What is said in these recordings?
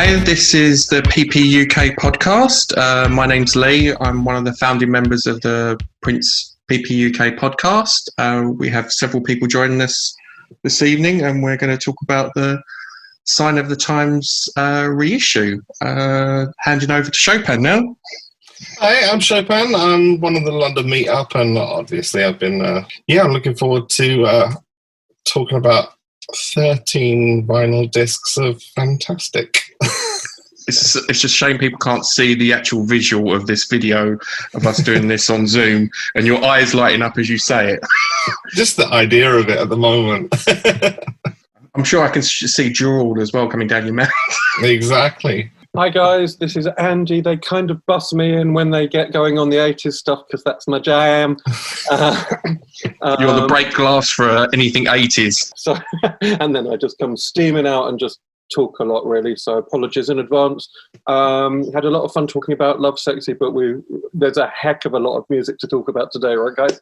Hi, this is the PPUK Podcast. My name's Lee. I'm one of the founding members of the Prince PPUK Podcast. We have several people joining us this evening, and we're going to talk about the Sign of the Times reissue. Handing over to Chopin now. Hi, I'm Chopin. I'm one of the London Meetup, and obviously I've been, I'm looking forward to talking about 13 vinyl discs of fantastic. It's just a shame people can't see the actual visual of this video of us doing this on Zoom, and your eyes lighting up as you say it. Just the idea of it at the moment. I'm sure I can see drool as well coming down your mouth. Exactly. Hi guys, this is Andy. They kind of bust me in when they get going on the 80s stuff because that's my jam. You're the break glass for anything 80s. So, and then I just come steaming out and just talk a lot, really. So apologies in advance. Had a lot of fun talking about Love Sexy, but there's a heck of a lot of music to talk about today, right guys?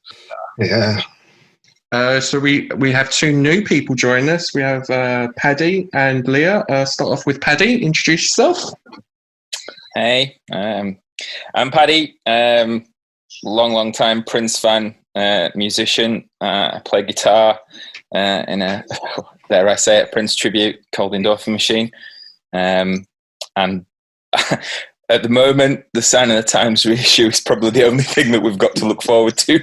Yeah. So we have two new people joining us. We have Paddy and Leah. Start off with Paddy. Introduce yourself. Hey, I'm Paddy. Long time Prince fan, musician. I play guitar in a, dare I say it, Prince Tribute called Endorphinmachine. And at the moment, the Sign of the Times reissue is probably the only thing that we've got to look forward to.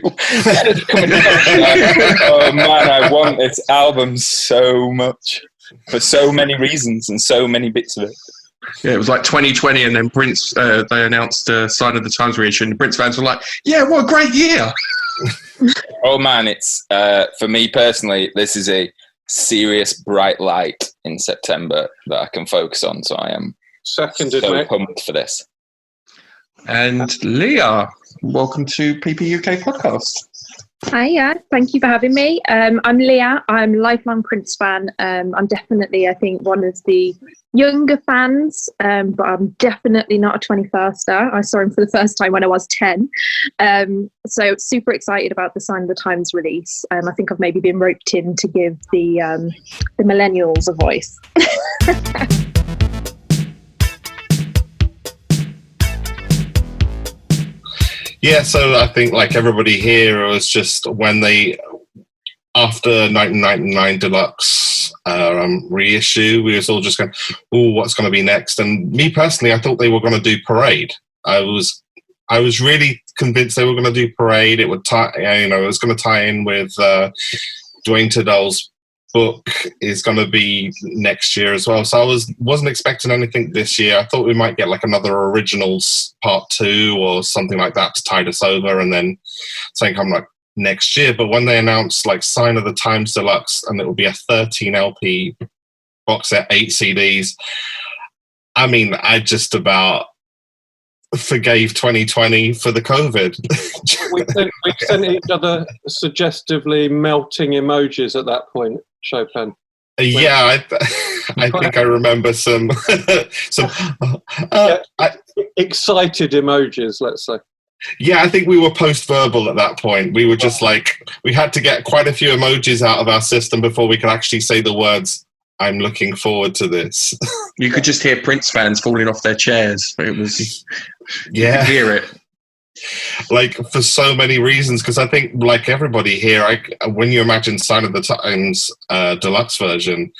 Oh man, I want this album so much for so many reasons and so many bits of it. Yeah, it was like 2020, and then Prince, they announced Sign of the Times reissue, and the Prince fans were like, yeah, what a great year. Oh man, it's, for me personally, this is a serious bright light in September that I can focus on, so I am Seconded, so mate. pumped for this. And Leah, welcome to PPUK Podcast. Hiya, thank you for having me. I'm Leah. I'm a lifelong Prince fan. I'm definitely, I think, one of the younger fans, but I'm definitely not a 21ster. I saw him for the first time when I was 10. So super excited about the Sign of the Times release. I think I've maybe been roped in to give the millennials a voice. Yeah, so I think like everybody here was just when after 1999 Deluxe reissue, we was all just going, oh, what's going to be next? And me personally, I thought they were going to do Parade. I was really convinced they were going to do Parade. It would it was going to tie in with Dwayne Tadell's book is going to be next year as well. So I wasn't expecting anything this year. I thought we might get like another Originals Part 2 or something like that to tide us over, and then something come like next year. But when they announced like Sign of the Times Deluxe, and it will be a 13 LP box set, 8 CDs, I mean, I just about forgave 2020 for the COVID. we sent each other suggestively melting emojis at that point, Chopin. Yeah, I think I remember some excited emojis, let's say. Yeah, I think we were post-verbal at that point. We were just like, we had to get quite a few emojis out of our system before we could actually say the words, I'm looking forward to this. You could just hear Prince fans falling off their chairs. It was, yeah, you could hear it. Like for so many reasons, because I think like everybody here, when you imagine Sign of the Times deluxe version,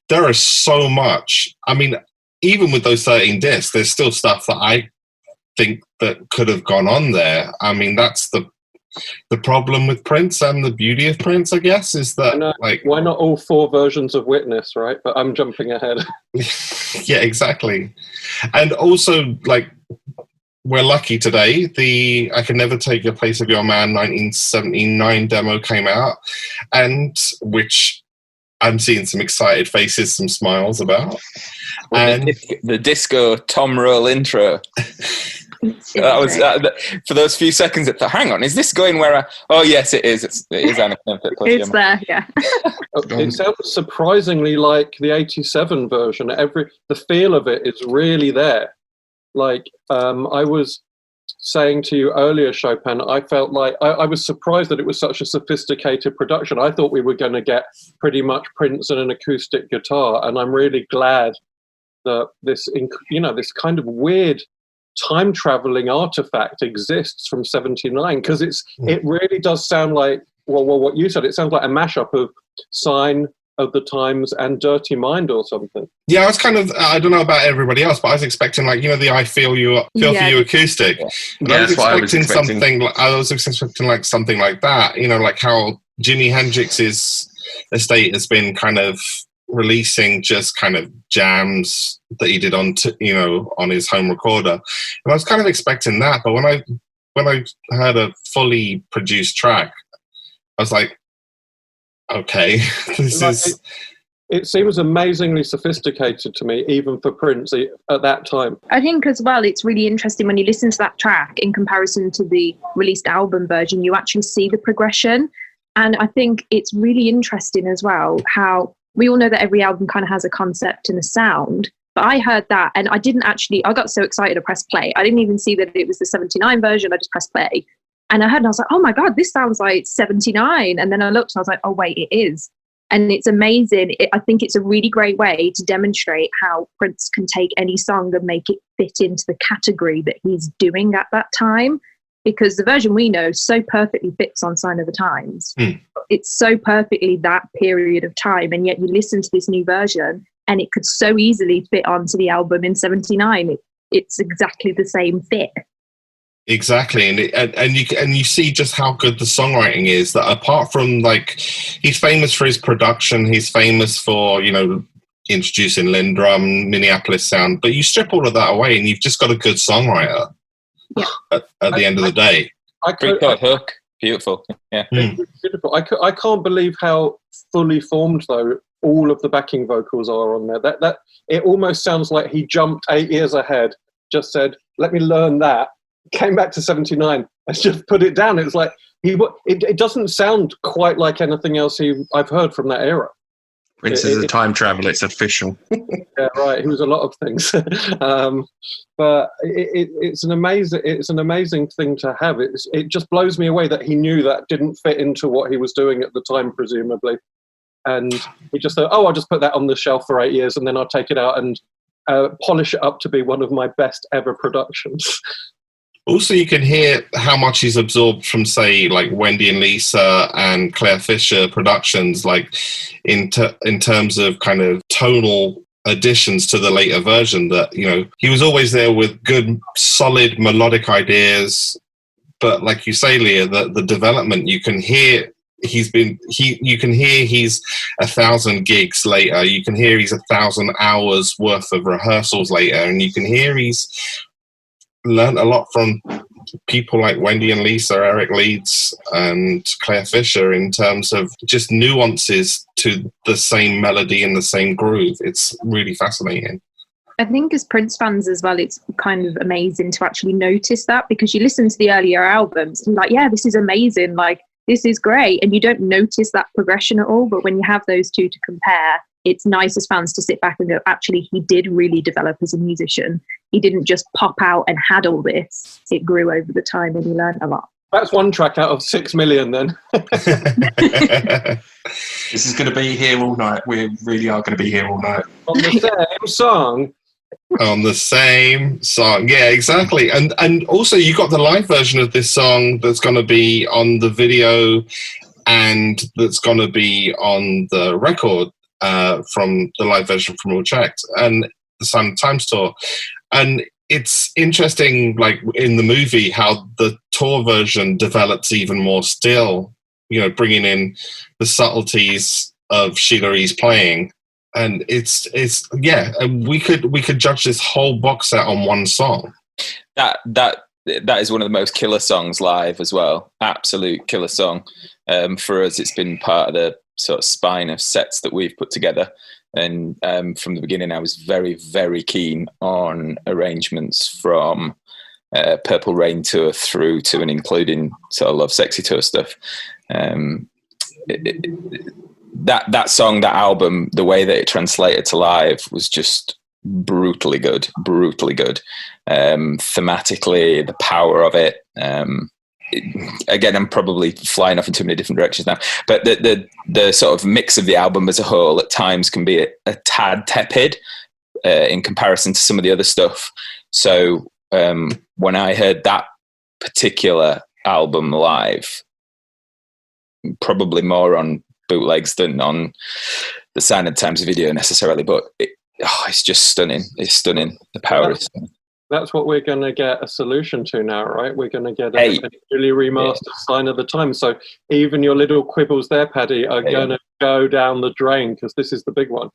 there is so much. I mean, even with those 13 discs, there's still stuff that I think that could have gone on there. I mean, that's the problem with Prince and the beauty of Prince, I guess, is that like, why not all 4 versions of Witness, right? But I'm jumping ahead. Yeah, exactly. And also, like, we're lucky today. The I Can Never Take Your Place of Your Man 1979 demo came out, and which I'm seeing some excited faces, some smiles about. Well, and the disco Tom Roll intro. That was for those few seconds. Hang on, is this going where? Oh yes, it is. It is Anna. It's there, yeah. It sounds surprisingly like the '87 version. The feel of it is really there. Like I was saying to you earlier, Chopin, I felt like I was surprised that it was such a sophisticated production. I thought we were going to get pretty much Prince and an acoustic guitar, and I'm really glad that this kind of weird time traveling artifact exists from 79, because it really does sound like what you said. It sounds like a mashup of Sign of the Times and Dirty Mind or something. Yeah, I was kind of, I don't know about everybody else, but I was expecting like, the I Feel For You acoustic. Yeah, that's what I was expecting. I was expecting like something like that, like how Jimi Hendrix's estate has been kind of releasing just kind of jams that he did on his home recorder. And I was kind of expecting that, but when I heard a fully produced track, I was like, okay, it seems amazingly sophisticated to me, even for Prince at that time. I think as well, it's really interesting when you listen to that track in comparison to the released album version, you actually see the progression. And I think it's really interesting as well how we all know that every album kind of has a concept and a sound. But I heard that and I got so excited to press play. I didn't even see that it was the 79 version. I just pressed play. And I heard and I was like, oh my God, this sounds like 79. And then I looked and I was like, oh wait, it is. And it's amazing. I think it's a really great way to demonstrate how Prince can take any song and make it fit into the category that he's doing at that time. Because the version we know so perfectly fits on Sign of the Times. It's so perfectly that period of time. And yet you listen to this new version and it could so easily fit onto the album in 79. It's exactly the same fit. Exactly, and you see just how good the songwriting is. That apart from like, he's famous for his production, he's famous for introducing Lindrum, Minneapolis sound. But you strip all of that away, and you've just got a good songwriter. Yeah. At the end of the day, hook, beautiful. Yeah, beautiful. I can't believe how fully formed though all of the backing vocals are on there. That it almost sounds like he jumped 8 years ahead. Just said, "Let me learn that." Came back to 79 and just put it down. It's like it doesn't sound quite like anything else I've heard from that era. Prince is a time traveler. It's official. Yeah, right. He was a lot of things, but it's an amazing thing to have. It just blows me away that he knew that didn't fit into what he was doing at the time, presumably, and he just thought, "Oh, I'll just put that on the shelf for 8 years, and then I'll take it out and polish it up to be one of my best ever productions." Also, you can hear how much he's absorbed from, say, like Wendy and Lisa and Claire Fisher productions, like in terms of kind of tonal additions to the later version. That he was always there with good, solid melodic ideas, but like you say, Leah, the development you can hear. You can hear he's 1,000 gigs later. You can hear he's 1,000 hours worth of rehearsals later, and you can hear he's learned a lot from people like Wendy and Lisa, Eric Leeds and Claire Fisher in terms of just nuances to the same melody and the same groove. It's really fascinating. I think as Prince fans as well, it's kind of amazing to actually notice that, because you listen to the earlier albums and like, yeah, this is amazing, like this is great, and you don't notice that progression at all. But when you have those two to compare, it's nice as fans to sit back and go, actually, he did really develop as a musician. He didn't just pop out and had all this. It grew over the time and he learned a lot. That's one track out of 6 million then. This is going to be here all night. We really are going to be here all night. On the same song. On the same song. Yeah, exactly. And also you got the live version of this song that's going to be on the video and that's going to be on the record. From the live version from All Checked and the Sign of the Times tour. And it's interesting, like in the movie, how the tour version develops even more still, bringing in the subtleties of Sheila E's playing. And it's we could judge this whole box set on one song. That is one of the most killer songs live as well. Absolute killer song. For us, it's been part of the sort of spine of sets that we've put together. And from the beginning, I was very, very keen on arrangements from Purple Rain tour through to and including sort of Love Sexy tour stuff. That song, that album, the way that it translated to live was just brutally good. Thematically, the power of it. Again, I'm probably flying off in too many different directions now, but the sort of mix of the album as a whole at times can be a tad tepid, in comparison to some of the other stuff. So when I heard that particular album live, probably more on bootlegs than on the Sign of the Times video necessarily, but it's just stunning. It's stunning. The power is stunning. That's what we're going to get a solution to now, right? We're going to get a really remastered Sign of the Times. So even your little quibbles there, Paddy, are going to go down the drain, because this is the big one.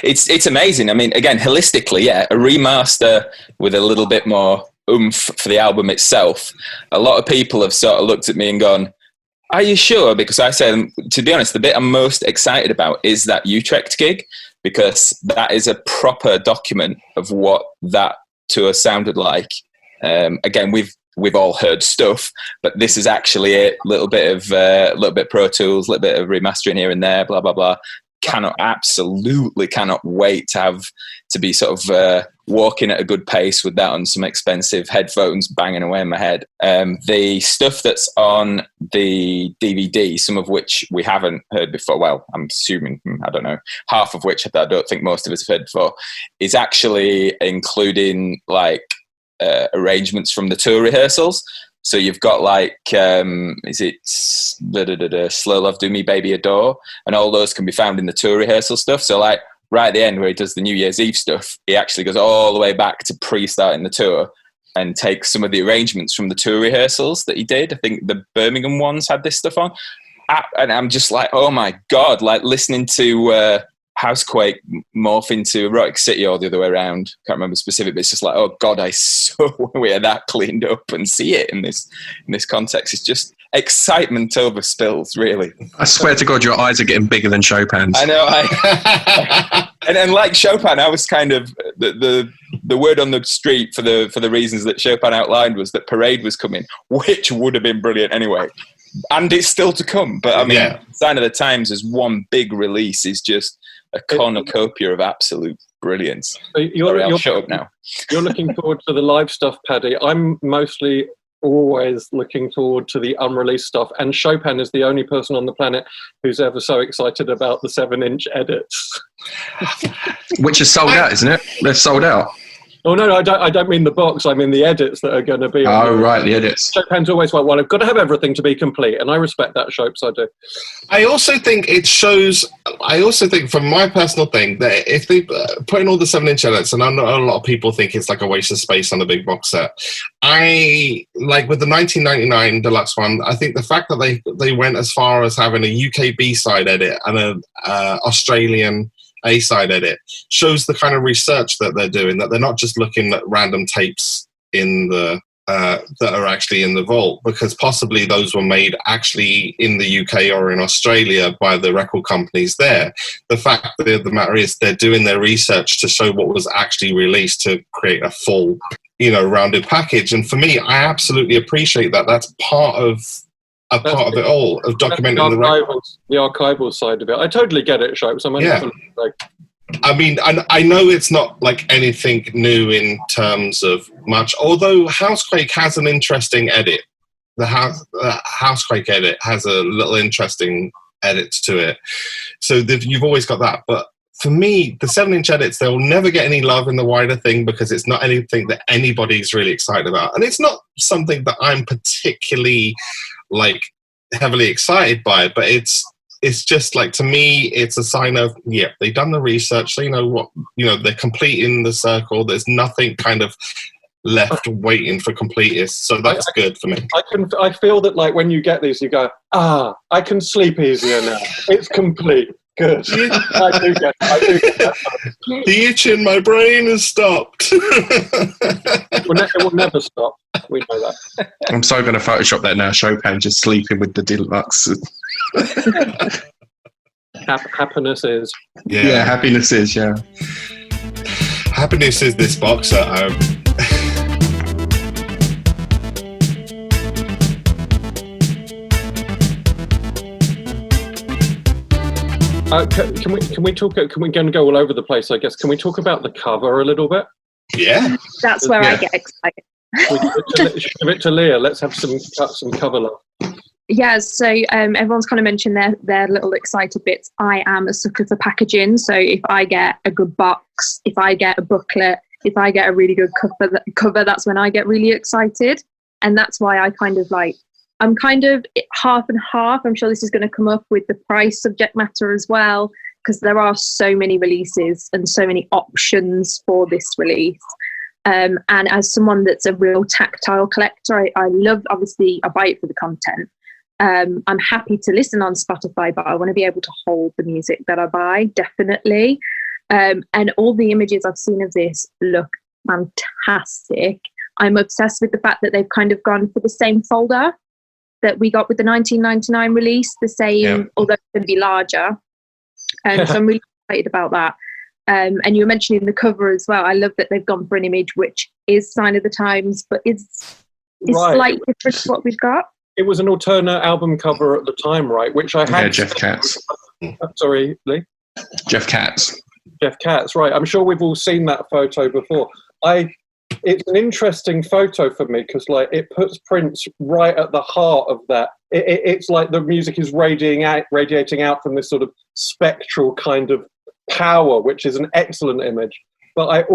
It's amazing. I mean, again, holistically, a remaster with a little bit more oomph for the album itself. A lot of people have sort of looked at me and gone, are you sure? Because I said, to be honest, the bit I'm most excited about is that Utrecht gig, because that is a proper document of what that tour sounded like. Again, we've all heard stuff, but this is actually a little bit Pro Tools, a little bit of remastering here and there, blah blah blah. Absolutely cannot wait to be sort of walking at a good pace with that on some expensive headphones banging away in my head. The stuff that's on the DVD, some of which we haven't heard before, well, I'm assuming, I don't know, half of which I don't think most of us have heard before, is actually including like arrangements from the tour rehearsals. So you've got like, is it Slow Love Do Me Baby Adore? And all those can be found in the tour rehearsal stuff. So like right at the end where he does the New Year's Eve stuff, he actually goes all the way back to pre-starting the tour and takes some of the arrangements from the tour rehearsals that he did. I think the Birmingham ones had this stuff on. And I'm just like, oh my God, like listening to Housequake morph into Erotic City or the other way around. Can't remember specific, but it's just like, oh God, I so wear that cleaned up and see it in this context. It's just excitement over spills, really. I swear to God, your eyes are getting bigger than Chopin's. I know. And like Chopin, I was kind of the word on the street for the reasons that Chopin outlined was that Parade was coming, which would have been brilliant anyway. And it's still to come. But I mean, Sign of the Times as one big release is just a cornucopia of absolute brilliance. I'll shut up now. You're looking forward to the live stuff, Paddy. I'm mostly always looking forward to the unreleased stuff. And Chopin is the only person on the planet who's ever so excited about the 7-inch edits. Which is sold out, isn't it? They're sold out. Oh, no, I don't mean the box. I mean the edits that are going to be. Right, the edits. Chopin's always like, well, I've got to have everything to be complete. And I respect that, Chopes, I do. I also think from my personal thing, that if they put in all the 7-inch edits, and I know a lot of people think it's like a waste of space on a big box set. I, like with the 1999 deluxe one, I think the fact that they went as far as having a UK B-side edit and an Australian A-side edit shows the kind of research that they're doing, that they're not just looking at random tapes in the that are actually in the vault, because possibly those were made actually in the UK or in Australia by the record companies there. The fact of the matter is they're doing their research to show what was actually released to create a full, rounded package. And for me, I absolutely appreciate that. That's part of it all, of documenting the archival side of it. I totally get it, Shopes. I mean, I know it's not like anything new in terms of much, although Housequake has an interesting edit. The Housequake edit has a little interesting edit to it. So you've always got that. But for me, the 7-inch edits, they'll never get any love in the wider thing because it's not anything that anybody's really excited about. And it's not something that I'm particularly heavily excited by, but it's just like, to me, it's a sign of, they've done the research, so they're completing the circle. There's nothing kind of left waiting for completists, so that's good for me. I feel that when you get these, you go, I can sleep easier now. It's complete. Good. I do get that. The itch in my brain has stopped. It will never stop. We know that. I'm so going to Photoshop that now. Chopin just sleeping with the deluxe. Happiness is. Yeah, happiness is, Happiness is this box at home. Can we talk? Can we go all over the place? I guess. Can we talk about the cover a little bit? Yeah, that's where I get excited. Give it to Leah. Let's have some cover love. Yeah, so everyone's kind of mentioned their little excited bits. I am a sucker for packaging. So if I get a good box, if I get a booklet, if I get a really good cover, that's when I get really excited. And that's why I'm kind of half and half. I'm sure this is going to come up with the price subject matter as well, because there are so many releases and so many options for this release. And as someone that's a real tactile collector, I love, obviously, I buy it for the content. I'm happy to listen on Spotify, but I want to be able to hold the music that I buy, definitely. And all the images I've seen of this look fantastic. I'm obsessed with the fact that they've kind of gone for the same folder that we got with the 1999 release, the same, although it's going to be larger. So I'm really excited about that. And you were mentioning the cover as well. I love that they've gone for an image which is Sign of the Times, but is slightly different to what we've got. It was an alternate album cover at the time, right? Which I had. Yeah, Jeff Katz. Sorry, Lee? Jeff Katz, right. I'm sure we've all seen that photo before. It's an interesting photo for me because, like, it puts Prince right at the heart of that. It's like the music is radiating out from this sort of spectral kind of power, which is an excellent image. But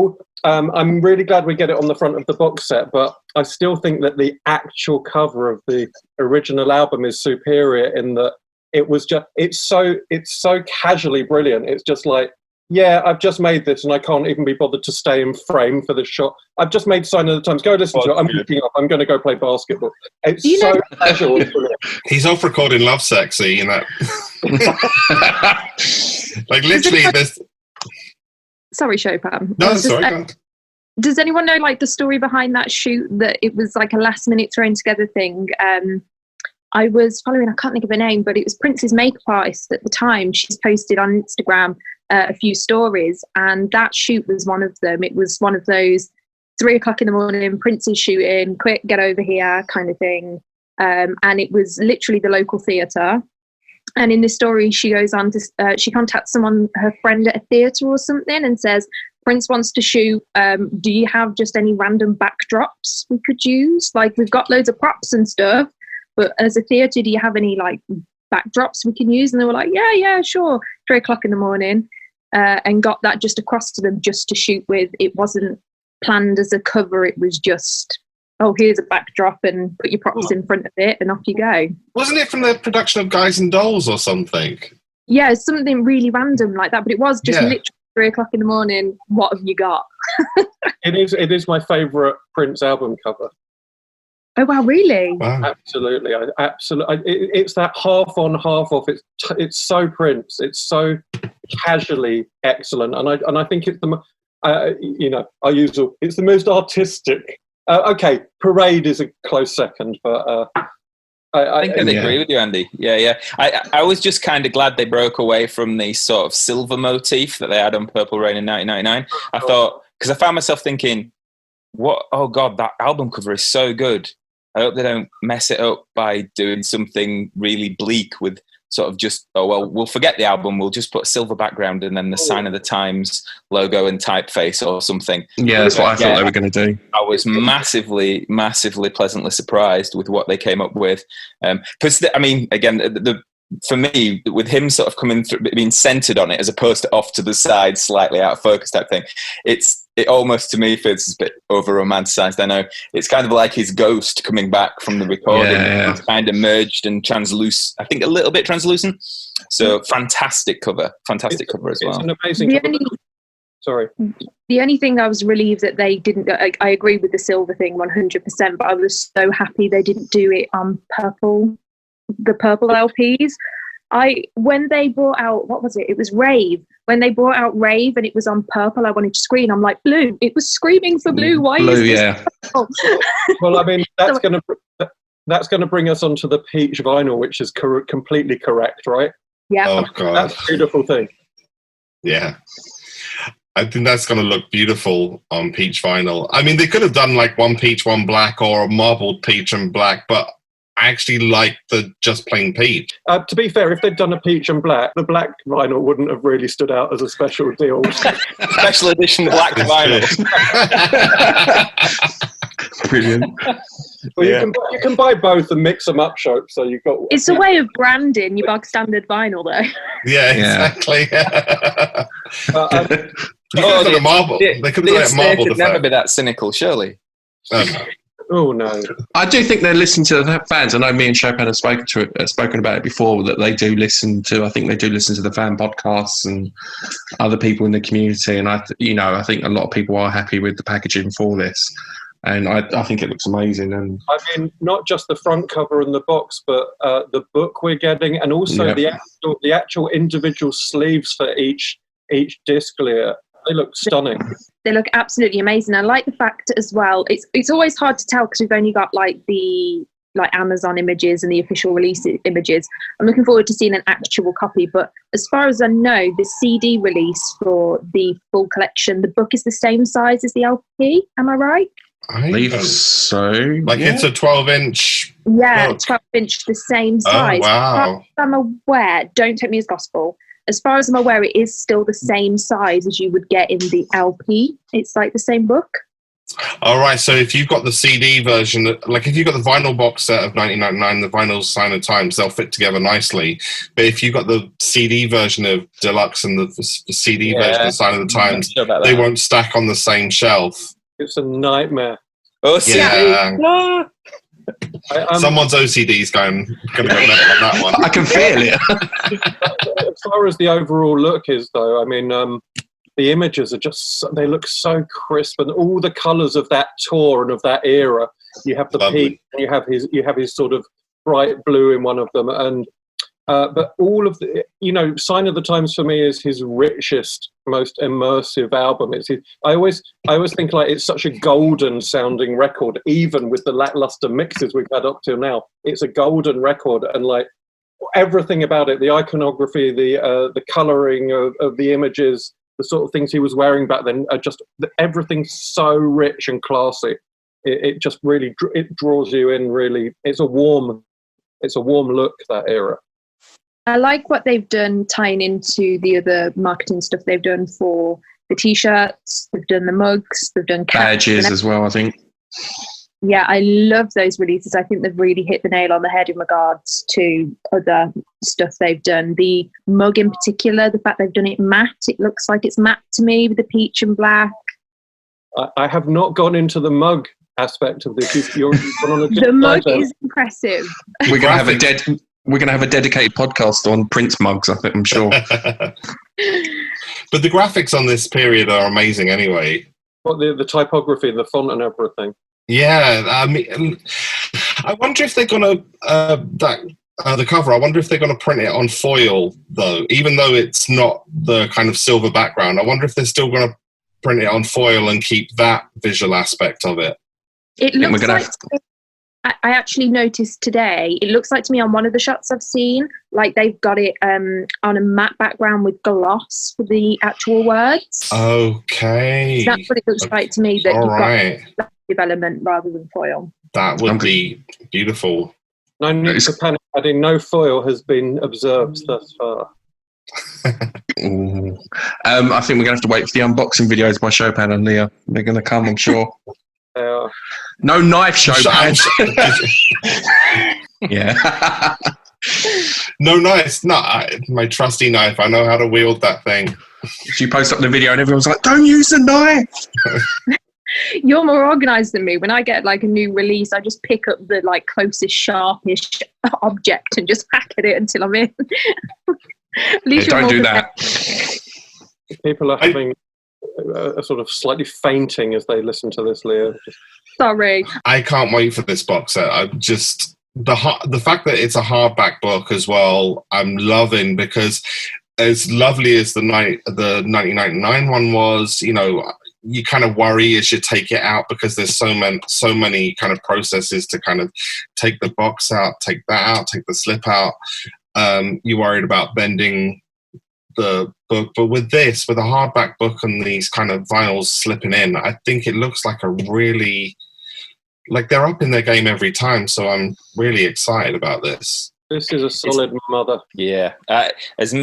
I'm really glad we get it on the front of the box set, but I still think that the actual cover of the original album is superior in that it's so casually brilliant. It's just like, yeah, I've just made this and I can't even be bothered to stay in frame for this shot. I've just made Sign of the Times. Go listen to it. I'm picking up. I'm going to go play basketball. It's so casual. He's off recording Love Sexy, you know. Like literally this. Sorry, Chopin. No, sorry. Go on. Does anyone know like the story behind that shoot, that it was like a last minute thrown together thing? I was following, I can't think of her name, but it was Prince's makeup artist at the time. She's posted on Instagram a few stories, and that shoot was one of them. It was one of those 3:00 in the morning, Prince is shooting, quick, get over here kind of thing. And it was literally the local theatre. And in this story, she goes on to, she contacts someone, her friend at a theatre or something, and says, Prince wants to shoot. Do you have just any random backdrops we could use? Like, we've got loads of props and stuff, but as a theatre, do you have any like backdrops we can use? And they were like, yeah, sure. 3:00 in the morning, and got that just across to them just to shoot with. It wasn't planned as a cover. It was just, oh, here's a backdrop and put your props in front of it and off you go. Wasn't it from the production of Guys and Dolls or something? Yeah, something really random like that, but it was just literally 3:00 in the morning. What have you got? It is my favourite Prince album cover. Oh wow, really? Wow. Absolutely, it's that half on, half off. It's so Prince. It's so casually excellent, and I think it's the it's the most artistic. Okay, Parade is a close second, but I think I'd agree with you, Andy. Yeah. I was just kind of glad they broke away from the sort of silver motif that they had on Purple Rain in 1999. I thought, because I found myself thinking, oh God, that album cover is so good. I hope they don't mess it up by doing something really bleak with sort of just, oh, well, we'll forget the album. We'll just put a silver background and then the Sign of the Times logo and typeface or something. Yeah, that's what I thought they were going to do. I was massively, massively pleasantly surprised with what they came up with. Because, I mean, again, for me, with him sort of coming through, being centered on it as opposed to off to the side, slightly out of focus type thing, it almost to me feels a bit over romanticized. I know it's kind of like his ghost coming back from the recording. Yeah. It's kind of merged and translucent, I think a little bit translucent. So fantastic cover as well. It's an amazing cover. Sorry. The only thing I was relieved that they didn't, I agree with the silver thing 100%, but I was so happy they didn't do it on the purple LPs. When they brought out, what was it? It was Rave. When they brought out Rave and it was on purple, I wanted to scream. I'm like, blue. It was screaming for blue. Why blue, is this yeah. purple? Well, I mean, that's going to bring us onto the peach vinyl, which is completely correct, right? Yeah. Oh God, that's a beautiful thing. Yeah. I think that's going to look beautiful on peach vinyl. I mean, they could have done like one peach, one black, or a marbled peach and black, but I actually like the just plain peach. To be fair, if they'd done a peach and black, the black vinyl wouldn't have really stood out as a special deal. Special edition black vinyl. Brilliant. Well, you can buy both and mix them up, Shope. So you've got. It's a way of branding your bog standard vinyl, though. Yeah, exactly. They could have done it marble. Could never be that cynical, surely. Oh no! I do think they're listening to the fans. I know me and Chopin have spoken about it before. That they do listen to. I think they do listen to the fan podcasts and other people in the community. And I think a lot of people are happy with the packaging for this. And I think it looks amazing. And I mean, not just the front cover and the box, but the book we're getting, and also the actual individual sleeves for each disc, Leah. They look stunning. They look absolutely amazing. I like the fact as well. It's always hard to tell because we've only got the Amazon images and the official release images. I'm looking forward to seeing an actual copy. But as far as I know, the CD release for the full collection, the book is the same size as the LP. Am I right? I believe so. It's a 12-inch. Yeah, book. 12-inch, the same size. Oh, wow. As I'm aware, don't take me as gospel. As far as I'm aware, it is still the same size as you would get in the LP. It's like the same book. All right, so if you've got the CD version, like if you've got the vinyl box set of 1999, the vinyl Sign of Times, they'll fit together nicely. But if you've got the CD version of Deluxe and the CD version of Sign of the Times, they won't stack on the same shelf. It's a nightmare. Oh, yeah. Someone's OCD is going to go mental on that one. I can feel it. As far as the overall look is, though, I mean, the images are they look so crisp, and all the colours of that tour and of that era. You have the peak, and you have his sort of bright blue in one of them, and but all of the, Sign of the Times for me is his richest, most immersive album. I always think like it's such a golden sounding record, even with the lackluster mixes we've had up till now. It's a golden record, and like everything about it, the iconography, the colouring of the images, the sort of things he was wearing back then, are just everything's so rich and classy. It just really draws you in. Really, it's a warm look, that era. I like what they've done tying into the other marketing stuff they've done for the T-shirts, they've done the mugs, they've done badges as well, I think. Yeah, I love those releases. I think they've really hit the nail on the head in regards to other stuff they've done. The mug in particular, the fact they've done it matte, it looks like it's matte to me with the peach and black. I have not gone into the mug aspect of this. The mug is impressive. We're going to have a dedicated podcast on Prince mugs, I think, I'm sure. But the graphics on this period are amazing anyway. What, the typography, the font and everything? Yeah, I mean, I wonder if they're going to, the cover, I wonder if they're going to print it on foil, though, even though it's not the kind of silver background. I wonder if they're still going to print it on foil and keep that visual aspect of it. It looks like... I actually noticed today, it looks like to me on one of the shots I've seen, like they've got it on a matte background with gloss for the actual words. Okay. So that's what it looks like to me, that you've got development rather than foil. That would be beautiful. No need to panic, adding no foil has been observed thus far. I think we're going to have to wait for the unboxing videos by Chopin and Leah. They're going to come, I'm sure. No knife, Chopin. Yeah. No knife. No, my trusty knife. I know how to wield that thing. She posts up the video and everyone's like, don't use the knife. You're more organised than me. When I get like a new release, I just pick up the like closest sharpish object and just hack at it until I'm in. At least don't do that. People are having a sort of slightly fainting as they listen to this, Leah. Sorry. I can't wait for this box set. I'm just the fact that it's a hardback book as well. I'm loving, because as lovely as the 1999 one was, you kind of worry as you take it out, because there's so many kind of processes to kind of take the box out, take that out, take the slip out. You're worried about bending the book, but with a hardback book and these kind of vinyls slipping in, I think it looks like a really, like they're up in their game every time. So I'm really excited about this. This is a solid mother. Yeah, as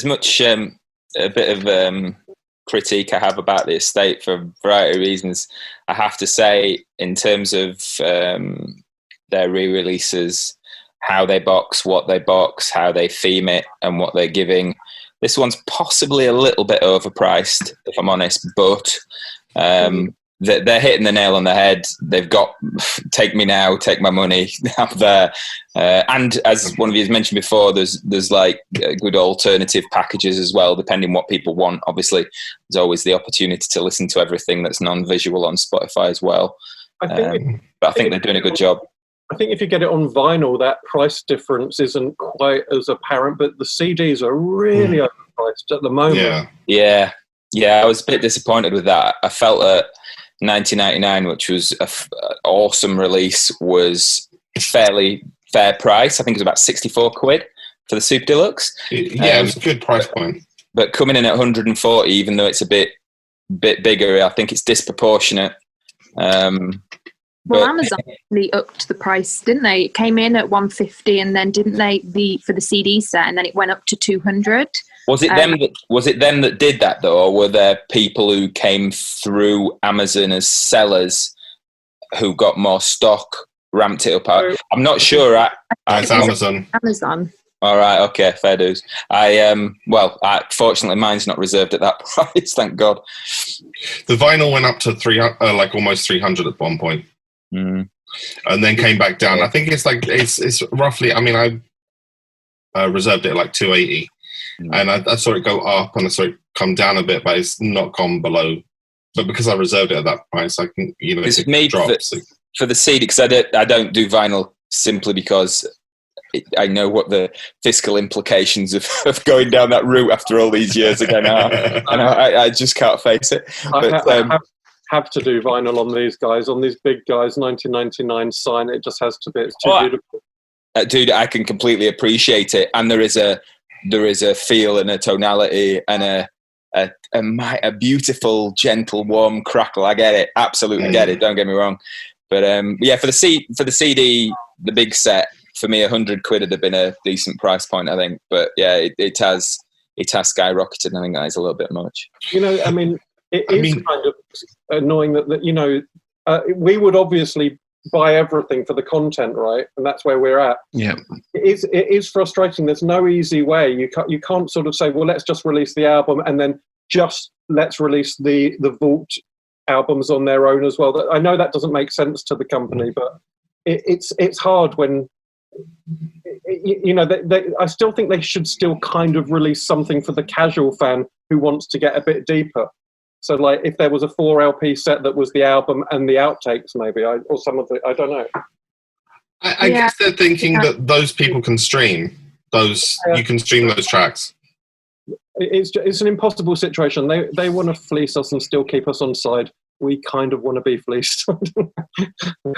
much a bit of critique I have about the estate for a variety of reasons. I have to say, in terms of their re-releases, how they box, what they box, how they theme it, and what they're giving, this one's possibly a little bit overpriced, if I'm honest, but they're hitting the nail on the head. They've got take me now, take my money out there. And as one of you has mentioned before, there's like good alternative packages as well, depending what people want. Obviously, there's always the opportunity to listen to everything that's non-visual on Spotify as well. But I think they're doing a good job. I think if you get it on vinyl, that price difference isn't quite as apparent, but the CDs are really overpriced at the moment. Yeah, I was a bit disappointed with that. I felt that $19.99, which was an awesome release, was fairly fair price. I think it was about 64 quid for the Super Deluxe. Yeah, it was a good price point. But coming in at 140, even though it's a bit bigger, I think it's disproportionate. Well, Amazon actually upped the price, didn't they? It came in at 150, and then didn't they for the CD set, and then it went up to 200. Was it them that did that though, or were there people who came through Amazon as sellers who got more stock, ramped it up? I'm not sure. It's Amazon. Amazon. All right, okay, fair dues. Fortunately, mine's not reserved at that price. Thank God. The vinyl went up to almost 300 at one point. And then came back down. I think it's roughly. I mean, I reserved it at like 280, and I saw it go up and I saw it come down a bit, but it's not gone below. But because I reserved it at that price, I can it's made for the CD, because I don't do vinyl simply because I know what the fiscal implications of going down that route after all these years again are, and I just can't face it. But, have to do vinyl on these guys, on these big guys. 1999 sign, it just has to be. It's too beautiful. Dude, I can completely appreciate it, and there is a feel and a tonality and a beautiful, gentle, warm crackle. I get it, absolutely get it. Don't get me wrong, but for the CD, the big set, for me, 100 quid would have been a decent price point, I think. But yeah, it has skyrocketed. And I think that is a little bit much. I mean. It is kind of annoying that we would obviously buy everything for the content, right? And that's where we're at. Yeah, it is frustrating. There's no easy way. You can't sort of say, well, let's just release the album and then just let's release the Vault albums on their own as well. I know that doesn't make sense to the company, but it's hard when. I still think they should still kind of release something for the casual fan who wants to get a bit deeper. So, like, if there was a 4 LP set that was the album and the outtakes, maybe, or some of the, I don't know. I guess they're thinking that those people can stream those. You can stream those tracks. It's an impossible situation. They want to fleece us and still keep us on side. We kind of want to be fleeced.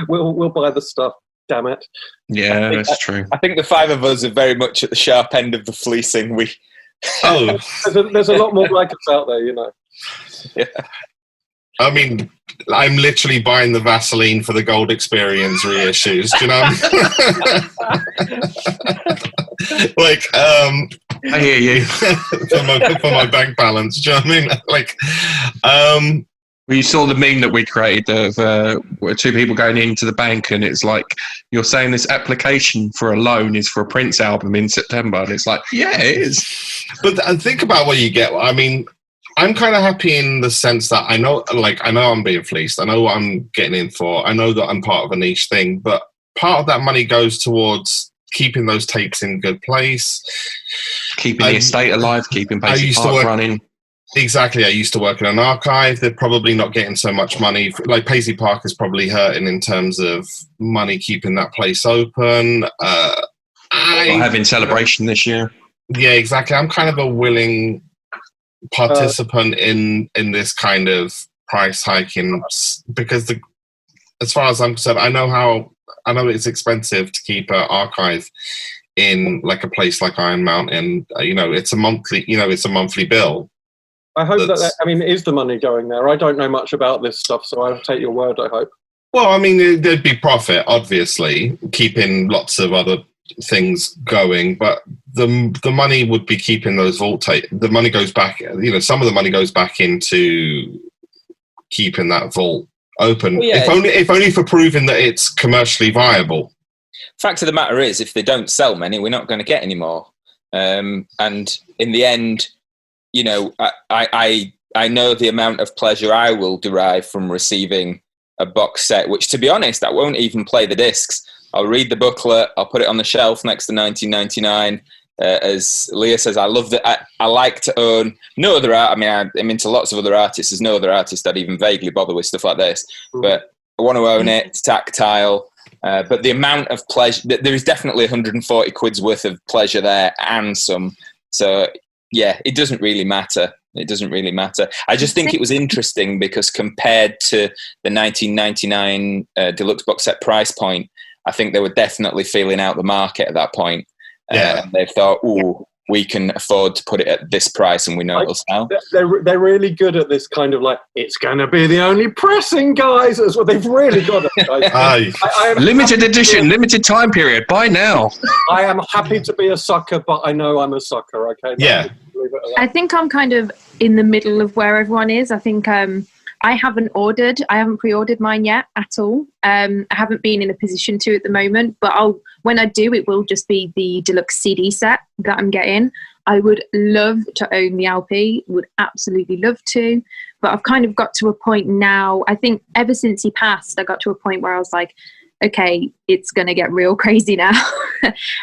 We'll buy the stuff. Damn it. Yeah, that's true. I think the 5 of us are very much at the sharp end of the fleecing. There's a lot more like us out there, Yeah. I mean, I'm literally buying the Vaseline for the Gold Experience reissues. Do you know? I hear you. for my bank balance. Do you know what I mean? Well, you saw the meme that we created of 2 people going into the bank, and it's like, you're saying this application for a loan is for a Prince album in September, and it's like, yeah, it is. But think about what you get. I mean, I'm kind of happy in the sense that I know I'm being fleeced. I know what I'm getting in for. I know that I'm part of a niche thing, but part of that money goes towards keeping those tapes in good place, keeping the estate alive, keeping Paisley Park running. Exactly. I used to work in an archive. They're probably not getting so much money. Like, Paisley Park is probably hurting in terms of money keeping that place open. Having Celebration this year. Yeah, exactly. I'm kind of a willing participant in this kind of price hiking, because as far as I'm concerned, I know it's expensive to keep an archive in like a place like Iron Mountain. It's a monthly bill. I hope is the money going there? I don't know much about this stuff, so I'll take your word, I hope. Well, I mean, there'd be profit, obviously, keeping lots of other things going, but the money would be keeping those vault tape. The money goes back, some of the money goes back into keeping that vault open. Well, yeah. If only for proving that it's commercially viable. Fact of the matter is, if they don't sell many, we're not going to get any more. And in the end, I know the amount of pleasure I will derive from receiving a box set, which, to be honest, I won't even play the discs. I'll read the booklet. I'll put it on the shelf next to 1999. As Leah says, I love that. I like to own no other art. I mean, I'm into lots of other artists. There's no other artist I'd even vaguely bother with stuff like this. But I want to own it. It's tactile. But the amount of pleasure, there is definitely 140 quid's worth of pleasure there and some. So, yeah, it doesn't really matter. It doesn't really matter. I just think it was interesting because compared to the 1999 deluxe box set price point, I think they were definitely feeling out the market at that point. And they thought, we can afford to put it at this price and we know it'll sell. They're really good at this kind of like, it's going to be the only pressing, guys. That's what they've really got at, guys. I limited edition, limited time period. Buy now. I am happy to be a sucker, but I know I'm a sucker, okay? Yeah. I think I'm kind of in the middle of where everyone is. I think I haven't pre-ordered mine yet at all. I haven't been in a position to at the moment, but when I do, it will just be the deluxe CD set that I'm getting. I would love to own the LP, would absolutely love to, but I've kind of got to a point now. I think ever since he passed, I got to a point where I was like, okay, it's going to get real crazy now.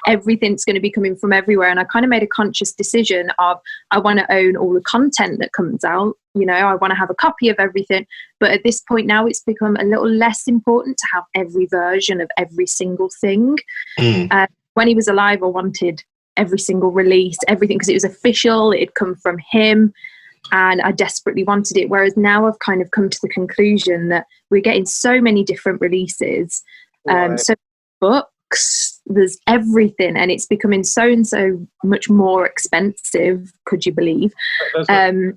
Everything's going to be coming from everywhere. And I kind of made a conscious decision of, I want to own all the content that comes out. I want to have a copy of everything. But at this point now, it's become a little less important to have every version of every single thing. When he was alive, I wanted every single release, everything, because it was official. It had come from him. And I desperately wanted it. Whereas now I've kind of come to the conclusion that we're getting so many different releases. So books, there's everything, and it's becoming so and so much more expensive, could you believe, that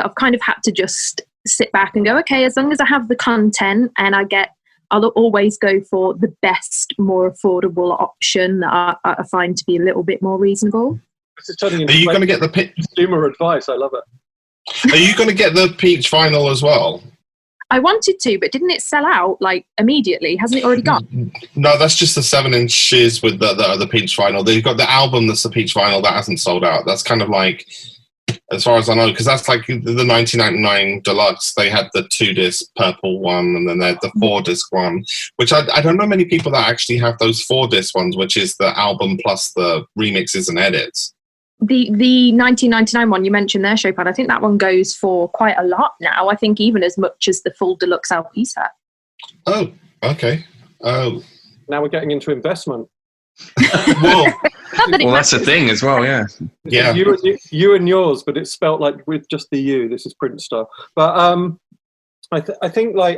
I've kind of had to just sit back and go, okay, as long as I have the content and I'll always go for the best, more affordable option that I find to be a little bit more reasonable. Are you going to get the consumer advice? I love it. Are you going to get the peach vinyl as well? I wanted to, but didn't it sell out immediately? Hasn't it already gone? No, that's just the 7-inches with the peach vinyl. They've got the album that's the peach vinyl that hasn't sold out. That's kind of like, as far as I know, because that's like the 1999 deluxe. They had the 2-disc purple one, and then they had the 4-disc one, which I don't know many people that actually have those 4-disc ones, which is the album plus the remixes and edits. The 1999 one you mentioned there, Chopin, I think that one goes for quite a lot now. I think even as much as the full deluxe LP set. Oh, okay. Oh, now we're getting into investment. Well, that's the thing as well, yeah. Yeah. You and yours, but it's spelt like with just the U. This is Prince stuff. But I think I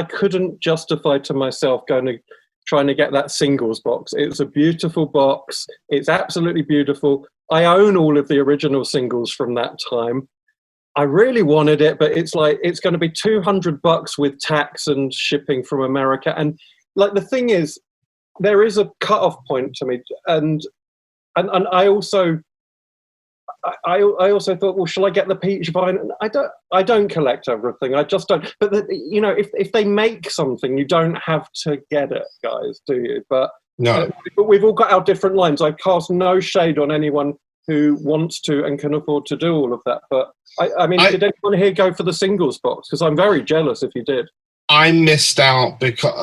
couldn't justify to myself trying to get that singles box. It's a beautiful box. It's absolutely beautiful. I own all of the original singles from that time. I really wanted it, but it's going to be $200 with tax and shipping from America. And the thing is, there is a cut-off point to me. And I also thought, well, shall I get the peach vinyl? I don't collect everything. I just don't. But if they make something, you don't have to get it, guys, do you? But no. But we've all got our different lines. I cast no shade on anyone who wants to and can afford to do all of that. But I mean, did anyone here go for the singles box? Because I'm very jealous if you did. I missed out because,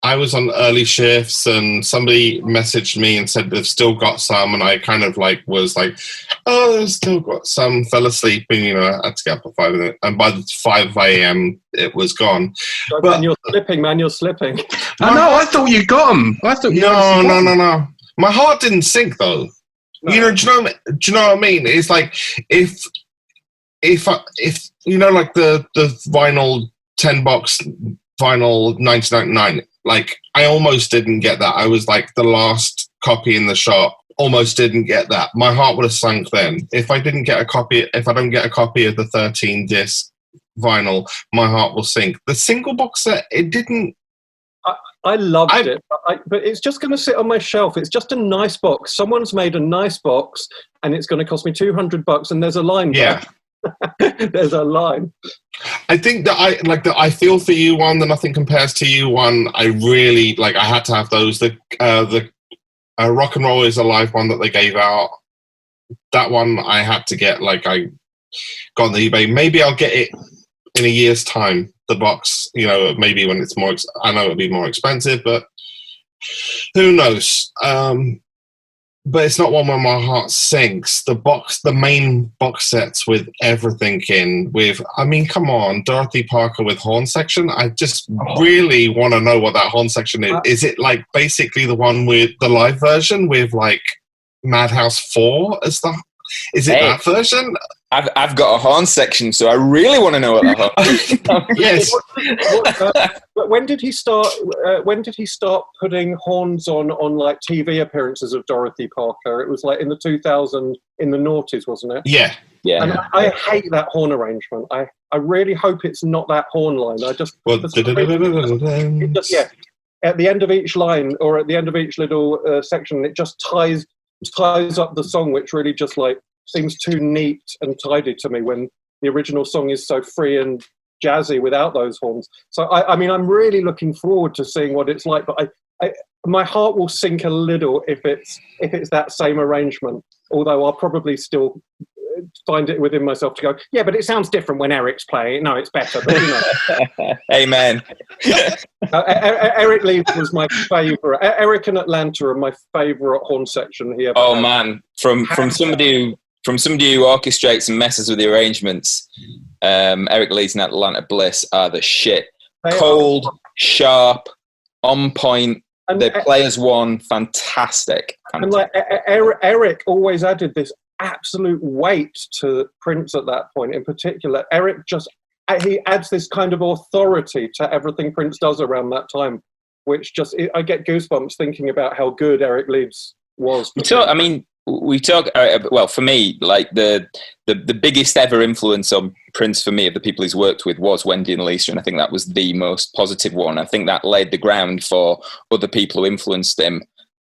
I was on early shifts and somebody messaged me and said they've still got some, and I kind of was like, oh, they've still got some, fell asleep, and I had to get up at 5 minutes, and by 5 a.m. it was gone. But you're slipping, man, you're slipping. I thought you got them. No. My heart didn't sink though. No. Do you know what I mean? It's like if the vinyl 10-box vinyl 1999. I almost didn't get that. I was the last copy in the shop. Almost didn't get that. My heart would have sunk then. If I don't get a copy of the 13-disc vinyl, my heart will sink. The single box set, it didn't. I loved it, but it's just going to sit on my shelf. It's just a nice box. Someone's made a nice box, and it's going to cost me $200. And there's a line. Yeah, there's a line. I think that I feel for you one. The Nothing Compares to You one. I really like. I had to have those. The Rock and Roll Is Alive one that they gave out. That one I had to get. Like I got on the eBay. Maybe I'll get it in a year's time. The box, maybe when it's more. I know it'll be more expensive, but who knows? But it's not one where my heart sinks. The main box sets with everything in. Come on, Dorothy Parker with horn section. I just really want to know what that horn section is. Is it like basically the one with the live version with like Madhouse 4 as the? Is it that version? I've got a horn section, so I really want to know what the horn. Yes. When did he start? When did he start putting horns on like TV appearances of Dorothy Parker? It was like in the 2000s, in the noughties, wasn't it? Yeah. And I hate that horn arrangement. I really hope it's not that horn line. At the end of each line or at the end of each little section, it just ties up the song, which really just like seems too neat and tidy to me when the original song is so free and jazzy without those horns. So I'm really looking forward to seeing what it's like, but my heart will sink a little if it's that same arrangement, although I'll probably still find it within myself to go, yeah, but it sounds different when Eric's playing it. No, it's better. But, Amen. Eric Leeds was my favourite. Eric and Atlanta are my favourite horn section here. Oh man, from somebody who orchestrates and messes with the arrangements, Eric Leeds and Atlanta Bliss are the shit. Cold, sharp, on point. And they play as one. Fantastic. And like Eric always added this absolute weight to Prince at that point. In particular, Eric he adds this kind of authority to everything Prince does around that time, which I get goosebumps thinking about how good Eric Leeds was. We talk. Well, for me, like the biggest ever influence on Prince for me of the people he's worked with was Wendy and Lisa, and I think that was the most positive one. I think that laid the ground for other people who influenced him,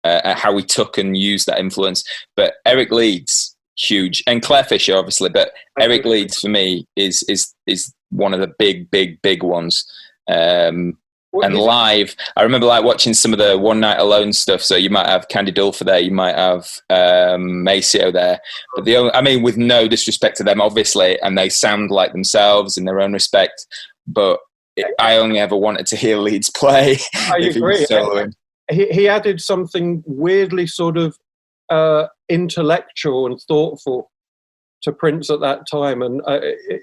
how he took and used that influence. But Eric Leeds, huge, and Claire Fisher, obviously. But Eric Leeds for me is one of the big ones. And live, I remember like watching some of the One Night Alone stuff. So you might have Candy Dulfer there, you might have Maceo there. But with no disrespect to them, obviously, and they sound like themselves in their own respect. But I only ever wanted to hear Leeds play. I agree. He added something weirdly sort of intellectual and thoughtful to Prince at that time, and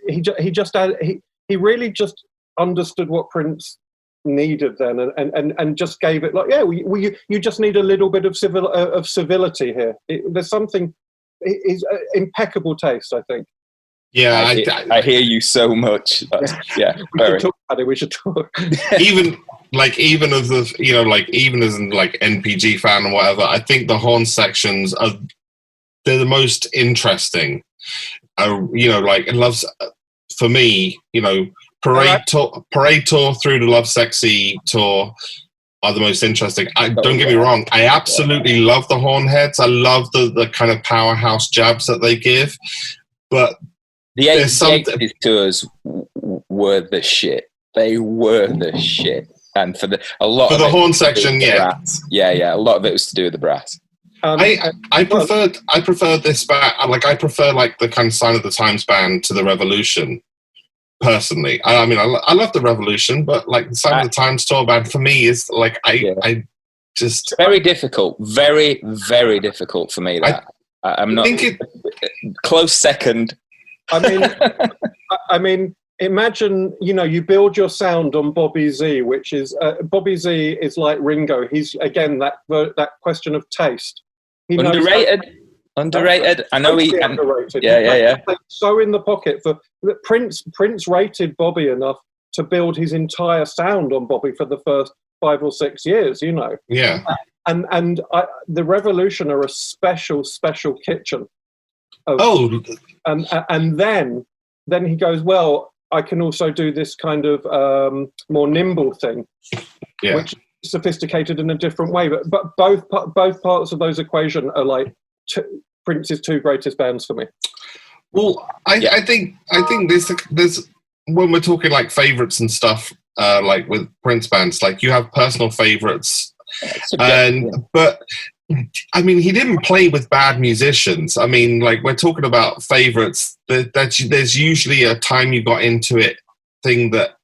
he really just understood what Prince needed then, and just gave it like, you just need a little bit of civility here. There's something. Is impeccable taste, I think. Yeah, I hear you so much. We should talk. even as an NPG fan or whatever, I think the horn sections they're the most interesting. It loves for me. Parade tour through the Love Sexy tour are the most interesting. Don't get me wrong, I absolutely love the horn heads. I love the kind of powerhouse jabs that they give. But the 80s tours were the shit. They were the shit. And for the horn section, yeah. A lot of it was to do with the brass. I prefer this band. I prefer the kind of Sign of the Times band to the Revolution. Personally, I love the Revolution, but the Sign of the Times tour band for me is I just very difficult, very very difficult for me. I'm not close second. Imagine you build your sound on Bobby Z, which is Bobby Z is like Ringo. He's again that question of taste. Underrated. I know he underrated. Yeah. So in the pocket for Prince rated Bobby enough to build his entire sound on Bobby for the first 5 or 6 years. Yeah. And the Revolution are a special kitchen. And then he goes, well, I can also do this kind of more nimble thing, yeah. sophisticated in a different way. But both parts of those equation are like Prince's two greatest bands for me. Well, I think there's when we're talking like favorites and stuff, like with Prince bands, like you have personal favorites, but I mean, he didn't play with bad musicians. I mean, like we're talking about favorites. There's usually a time you got into it thing that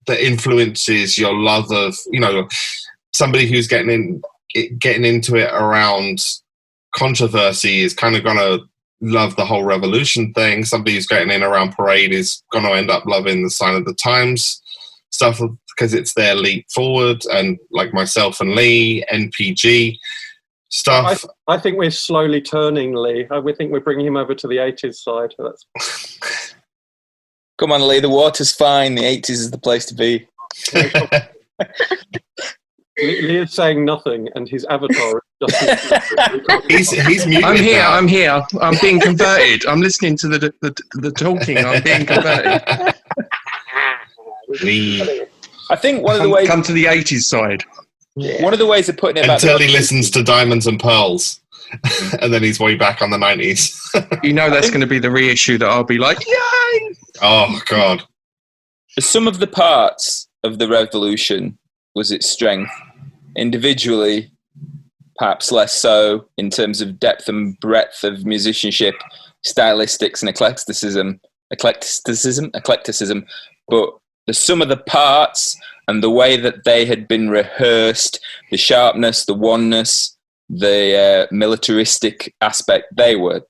influences your love of, you know, somebody who's getting into it around controversy is kind of gonna love the whole revolution thing. Somebody who's getting in around parade is gonna end up loving the Sign of the Times stuff because it's their leap forward. And like myself and Lee, NPG stuff. I think we're slowly turning, Lee. We think we're bringing him over to the 80s side. Come on, Lee, the water's fine. The 80s is the place to be. Lee is saying nothing, and his avatar is just... he's muted. I'm here. I'm being converted. I'm listening to the talking. I'm being converted. I think one of the ways... Come to the 80s side. Yeah. One of the ways of putting it until he listens to Diamonds and Pearls, and then he's way back on the 90s. You know that's going to be the reissue that I'll be like, yay! Oh, God. The sum of the parts of the revolution was its strength. Individually, perhaps less so in terms of depth and breadth of musicianship, stylistics and eclecticism. But the sum of the parts and the way that they had been rehearsed, the sharpness, the oneness, the militaristic aspect, they were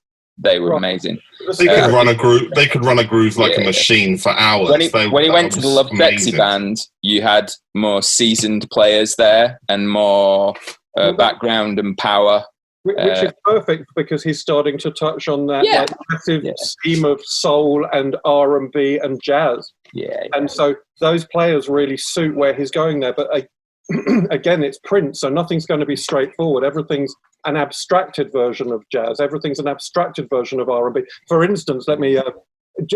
amazing. They could run a groove. They could run a groove like a machine for hours. When he went to the Love Bexy band, you had more seasoned players there and more background and power. Which is perfect because he's starting to touch on that like, massive scheme of soul and R&B and jazz. And so those players really suit where he's going there. But again, it's Prince, so nothing's going to be straightforward. Everything's an abstracted version of jazz. Everything's an abstracted version of R&B. For instance, let me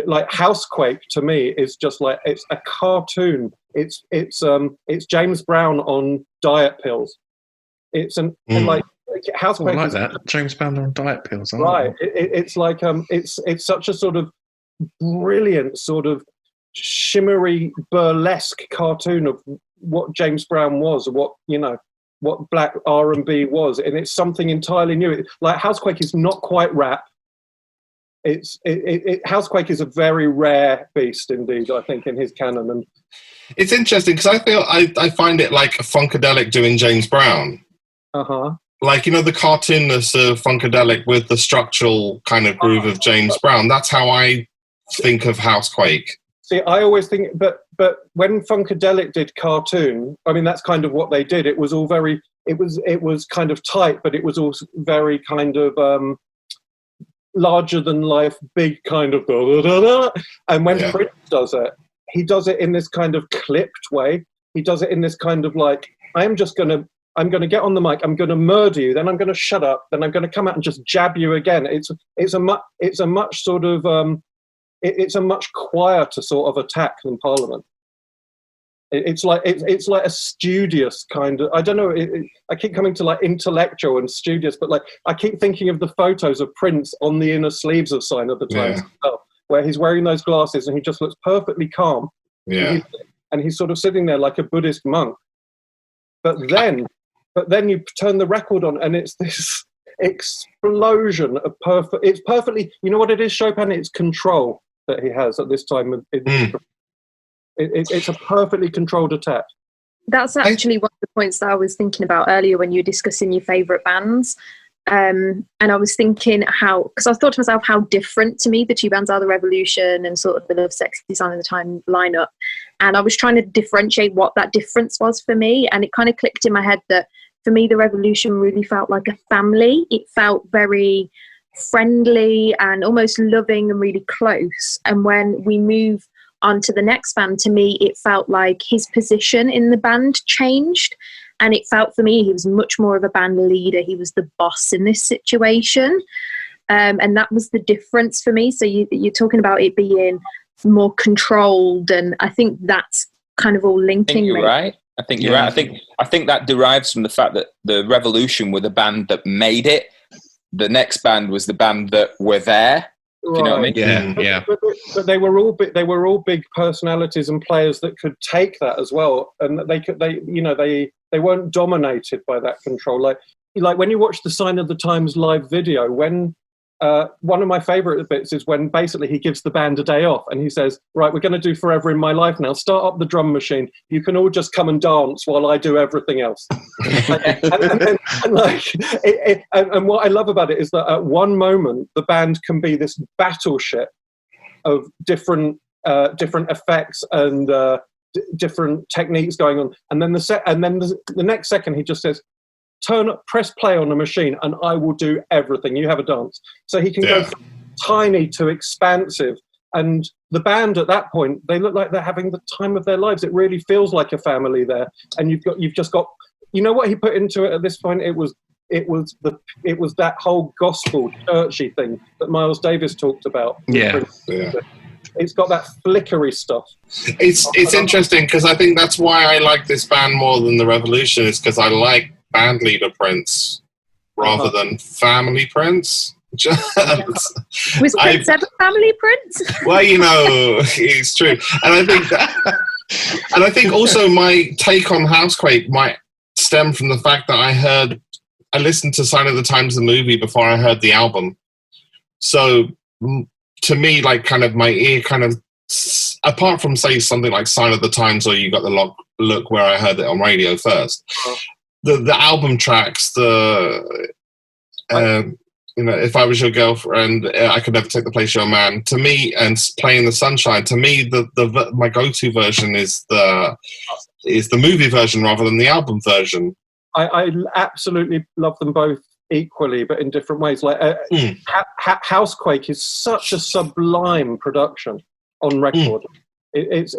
like Housequake to me is just like it's a cartoon. It's James Brown on diet pills. It's and like Housequake. I like that. James Brown on diet pills. Right. It's like it's such a sort of brilliant sort of shimmery burlesque cartoon of what James Brown was, what black R&B was, and it's something entirely new. Like Housequake is not quite rap. Housequake is a very rare beast indeed, I think, in his canon. And it's interesting because I find it like Funkadelic doing James Brown. Like, you know, the cartoonness of Funkadelic with the structural kind of groove of James Brown. That's how I think of Housequake. See, I always think, but when Funkadelic did cartoon, I mean, that's kind of what they did. It was all very, it was kind of tight, but it was also very kind of larger than life, big kind of da, da, da, da. And when Prince does it, he does it in this kind of clipped way. He does it in this kind of like, I'm going to get on the mic, I'm going to murder you, then I'm going to shut up, then I'm going to come out and just jab you again. It's a much sort of it's a much quieter sort of attack than Parliament. It's like a studious kind of, I don't know, I keep coming to like intellectual and studious, but like I keep thinking of the photos of Prince on the inner sleeves of Sign of the Times, where he's wearing those glasses and he just looks perfectly calm. And he's sort of sitting there like a Buddhist monk. But then you turn the record on and it's this explosion of perfect. It's perfectly. You know what it is, Chopin? It's control that he has at this time. It's a perfectly controlled attack. That's actually one of the points that I was thinking about earlier when you were discussing your favourite bands. And I was thinking because I thought to myself how different to me the two bands are, The Revolution and sort of the Love Sexy Sign of the Time lineup. And I was trying to differentiate what that difference was for me. And it kind of clicked in my head that for me, The Revolution really felt like a family. It felt very friendly and almost loving and really close. And when we move on to the next band, to me, it felt like his position in the band changed. And it felt for me, he was much more of a band leader. He was the boss in this situation. And that was the difference for me. So you're talking about it being more controlled. And I think that's kind of all linking. You're right. I think you're right. I think that derives from the fact that the Revolution were the band that made it. The next band was the band that were there. Do you know what I mean? Yeah. But they were all big personalities and players that could take that as well, and they weren't dominated by that control. Like when you watch the Sign of the Times live video, when one of my favourite bits is when basically he gives the band a day off and he says, right, we're going to do Forever in My Life now. Start up the drum machine. You can all just come and dance while I do everything else. and what I love about it is that at one moment, the band can be this battleship of different effects and different techniques going on. And then the next second, he just says, press play on the machine and I will do everything. You have a dance. So he can go from tiny to expansive. And the band at that point, they look like they're having the time of their lives. It really feels like a family there. And you've just got, you know what he put into it at this point? It was that whole gospel churchy thing that Miles Davis talked about. Yeah. It's got that flickery stuff. It's interesting because I think that's why I like this band more than the Revolution, is because I like band leader Prince rather than family Prince. Was Prince ever family Prince? Well, it's true, and I think also my take on Housequake might stem from the fact that I listened to Sign of the Times, the movie, before I heard the album. So to me, like, kind of my ear kind of, apart from say something like Sign of the Times or You Got the Look, where I heard it on radio first. The album tracks, If I Was Your Girlfriend, I Could Never Take the Place of Your Man, to me, and Playing the Sunshine, to me, my go-to version is the movie version rather than the album version. I absolutely love them both equally, but in different ways. Like Housequake is such a sublime production on record. It's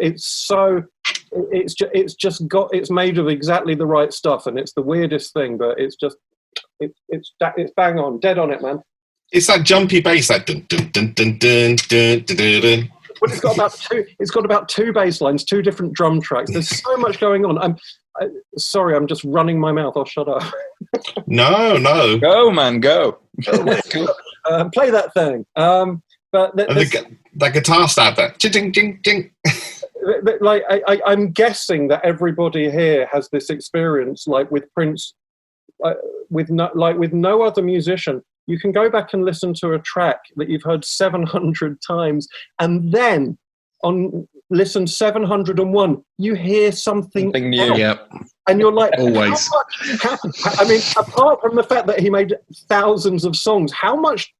made of exactly the right stuff, and it's the weirdest thing, but it's bang on, dead on it, man. It's that jumpy bass, that dun dun dun dun dun dun dun dun. But it's got about two bass lines, two different drum tracks. There's so much going on. Sorry, I'm just running my mouth. I'll shut up. No. Go, man, go. Play that thing. But that guitar stab, that ching ching ching. Like I'm guessing that everybody here has this experience, like with Prince, with no other musician. You can go back and listen to a track that you've heard 700 times, and then listen 701, you hear something new. else. Yep. And you're like, always. I mean, apart from the fact that he made thousands of songs, how much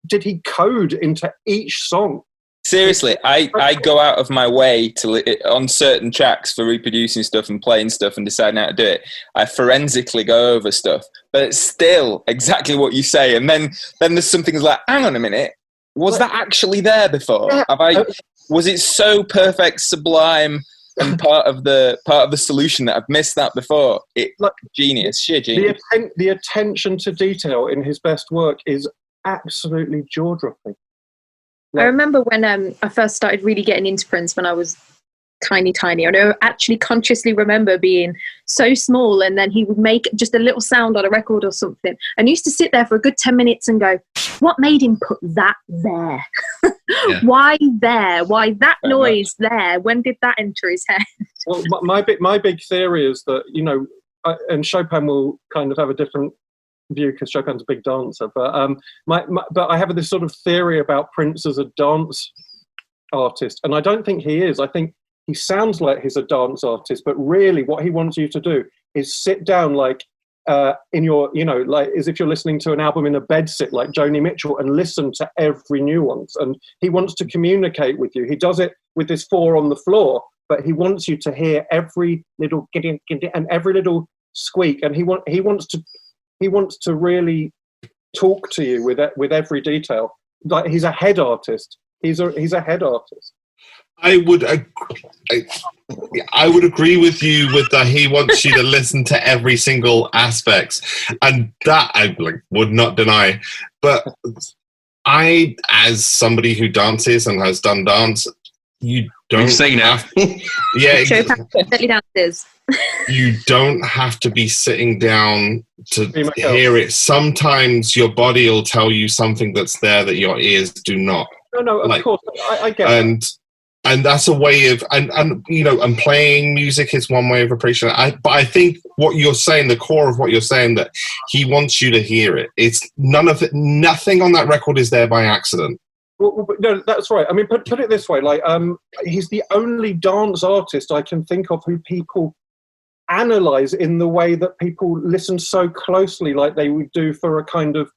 did he code into each song? Seriously, I go out of my way on certain tracks for reproducing stuff and playing stuff and deciding how to do it. I forensically go over stuff, but it's still exactly what you say. And then there's something that's like, hang on a minute, was that actually there before? Yeah. Was it so perfect, sublime, and part of the solution that I've missed that before? Genius, sheer genius. The attention to detail in his best work is absolutely jaw-dropping. I remember when I first started really getting into Prince when I was tiny. I don't actually consciously remember being so small, and then he would make just a little sound on a record or something. And I used to sit there for a good 10 minutes and go, what made him put that there? Yeah. Why there? Why that noise there? When did that enter his head? Well, my big theory is that, and Chopin will kind of have a different view because Chopin's a big dancer, but but I have this sort of theory about Prince as a dance artist, and I don't think he is. I think he sounds like he's a dance artist, but really what he wants you to do is sit down like in your, like as if you're listening to an album in a bedsit like Joni Mitchell, and listen to every nuance. And he wants to communicate with you. He does it with his 4 on the floor, but he wants you to hear every little and every little squeak, and he wants to really talk to you with every detail. Like he's a head artist. He's a head artist. I would agree with you with that. He wants you to listen to every single aspect, and that I would not deny. But I, as somebody who dances and has done dance, you We've seen it. Yeah, Chopin definitely dances. you don't have to be sitting down to hear it. Sometimes your body will tell you something that's there that your ears do not. No, of course, I get it. And that's a way of, and you know, and playing music is one way of appreciating it. But I think what you're saying, the core of what you're saying, that he wants you to hear it. It's nothing on that record is there by accident. Well, no, that's right. I mean, put it this way: like, he's the only dance artist I can think of who people analyze in the way that people listen so closely, like they would do for a kind of,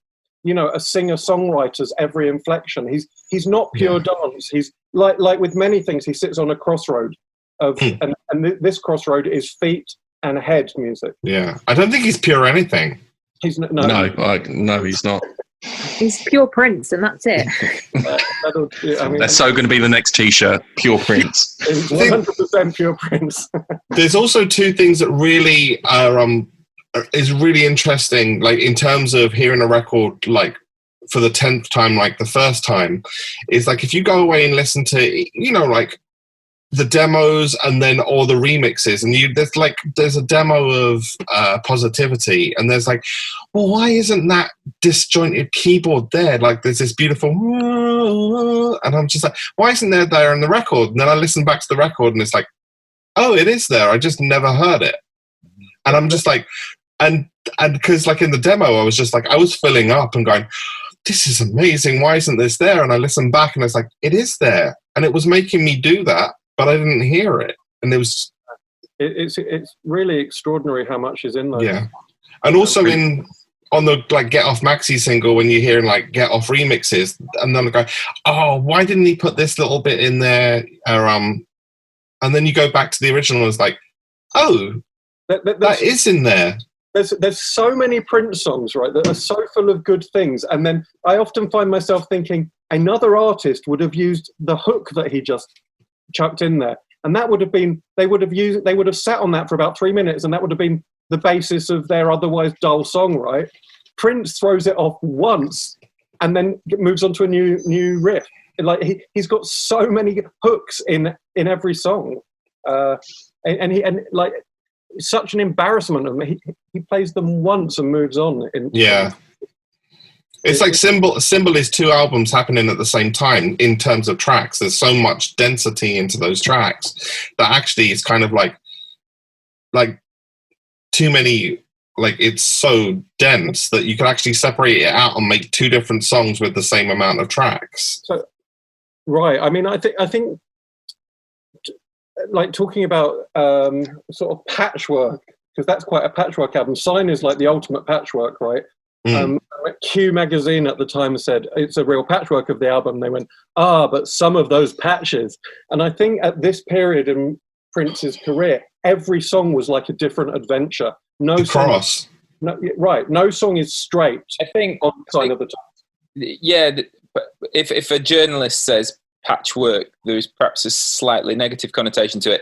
you know, a singer-songwriter's every inflection. He's not pure dance. He's like with many things, he sits on a crossroad of, and this crossroad is feet and head music. Yeah, I don't think he's pure anything. He's no, he's not. He's pure Prince, and that's it. That's so going to be the next T-shirt, pure Prince. It's 100% pure Prince. There's also two things that really are is really interesting, like in terms of hearing a record like for the 10th time, like the first time, is like if you go away and listen to, you know, like the demos and then all the remixes, and there's a demo of Positivity, and there's like, well, why isn't that disjointed keyboard there? Like there's this beautiful, and I'm just like, why isn't there in the record? And then I listen back to the record and it's like, oh, it is there. I just never heard it. And I'm just like, and because like in the demo, I was just like, I was filling up and going, this is amazing. Why isn't this there? And I listened back and I was like, it is there. And it was making me do that, but I didn't hear it. And it was... It's really extraordinary how much is in there. Yeah. And also on the like Get Off Maxi single, when you're hearing like Get Off remixes, and then I go, oh, why didn't he put this little bit in there? And then you go back to the original and it's like, oh, that is in there. There's so many Prince songs, right, that are so full of good things, and then I often find myself thinking another artist would have used the hook that he just chucked in there, and that would have been they would have sat on that for about 3 minutes, and that would have been the basis of their otherwise dull song, right? Prince throws it off once, and then moves on to a new riff. Like he's got so many hooks in every song, and like. It's such an embarrassment of me. He plays them once and moves on. It's like Symbol is 2 albums happening at the same time in terms of tracks. There's so much density into those tracks that actually is kind of like too many. Like it's so dense that you can actually separate it out and make 2 different songs with the same amount of tracks. So, right. I mean, I think. Like talking about sort of patchwork, because that's quite a patchwork album. Sign is like the ultimate patchwork, right? Q magazine at the time said it's a real patchwork of the album. They went, but some of those patches. And I think at this period in Prince's career, every song was like a different adventure. No song is straight. I think on Sign of the Times. Yeah, but if a journalist says patchwork, there's perhaps a slightly negative connotation to it.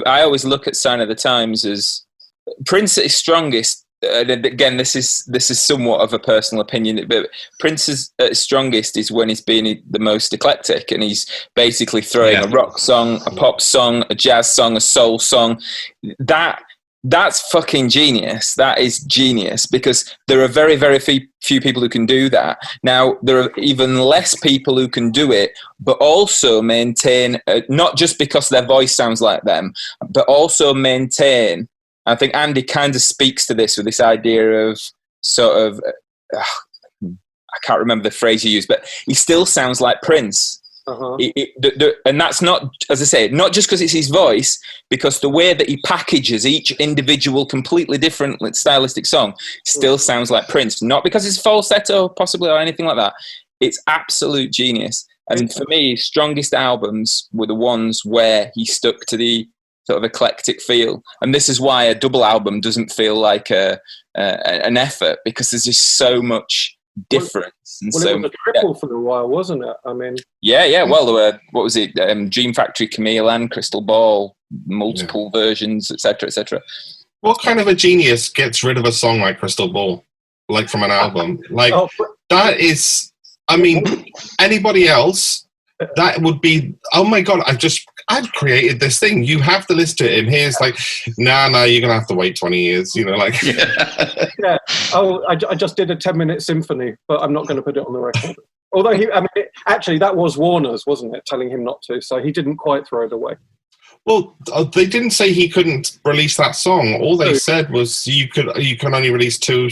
I always look at Sign of the Times as Prince at his strongest. Again, this is somewhat of a personal opinion, but Prince at his strongest is when he's being the most eclectic, and he's basically throwing a rock song, a pop song, a jazz song, a soul song. That's fucking genius. That is genius, because there are very, very few people who can do that. Now, there are even less people who can do it, but also maintain, not just because their voice sounds like them, but also maintain, I think Andy kind of speaks to this with this idea of sort of, I can't remember the phrase he used, but he still sounds like Prince. Uh-huh. And that's not, as I say, not just because it's his voice, because the way that he packages each individual completely different stylistic song still sounds like Prince. Not because it's falsetto possibly or anything like that. It's absolute genius. And for me, his strongest albums were the ones where he stuck to the sort of eclectic feel. And this is why a double album doesn't feel like an effort, because there's just so much difference. It was a triple for a while, wasn't it? I mean, well, there were, what was it, Dream Factory, Camille and Crystal Ball, multiple versions, etc. What kind of a genius gets rid of a song like Crystal Ball, like from an album? Like that is, I mean, anybody else, that would be, oh my god, I've created this thing. You have to listen to it. And here's like, nah, you're going to have to wait 20 years, like. Yeah. Oh, I just did a 10-minute symphony, but I'm not going to put it on the record. Although, actually, that was Warner's, wasn't it, telling him not to, so he didn't quite throw it away. Well, they didn't say he couldn't release that song. All they said was you can only release two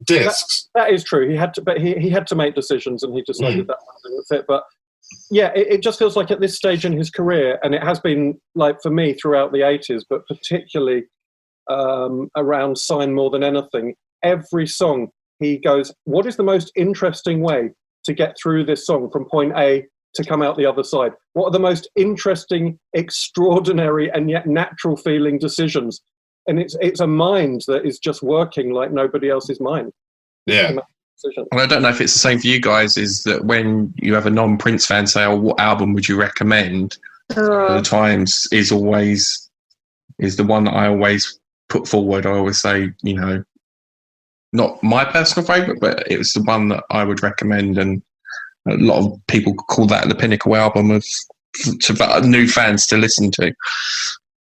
discs. That is true. He had to make decisions, and he decided that wasn't fit. But yeah, it just feels like at this stage in his career, and it has been like for me throughout the 80s, but particularly around Sign more than anything, every song he goes, what is the most interesting way to get through this song from point A to come out the other side? What are the most interesting, extraordinary, and yet natural feeling decisions? And it's a mind that is just working like nobody else's mind. Yeah. Well, I don't know if it's the same for you guys, is that when you have a non-Prince fan say, what album would you recommend? The Times is the one that I always put forward. I always say, not my personal favourite, but it was the one that I would recommend, and a lot of people call that the pinnacle album to new fans to listen to.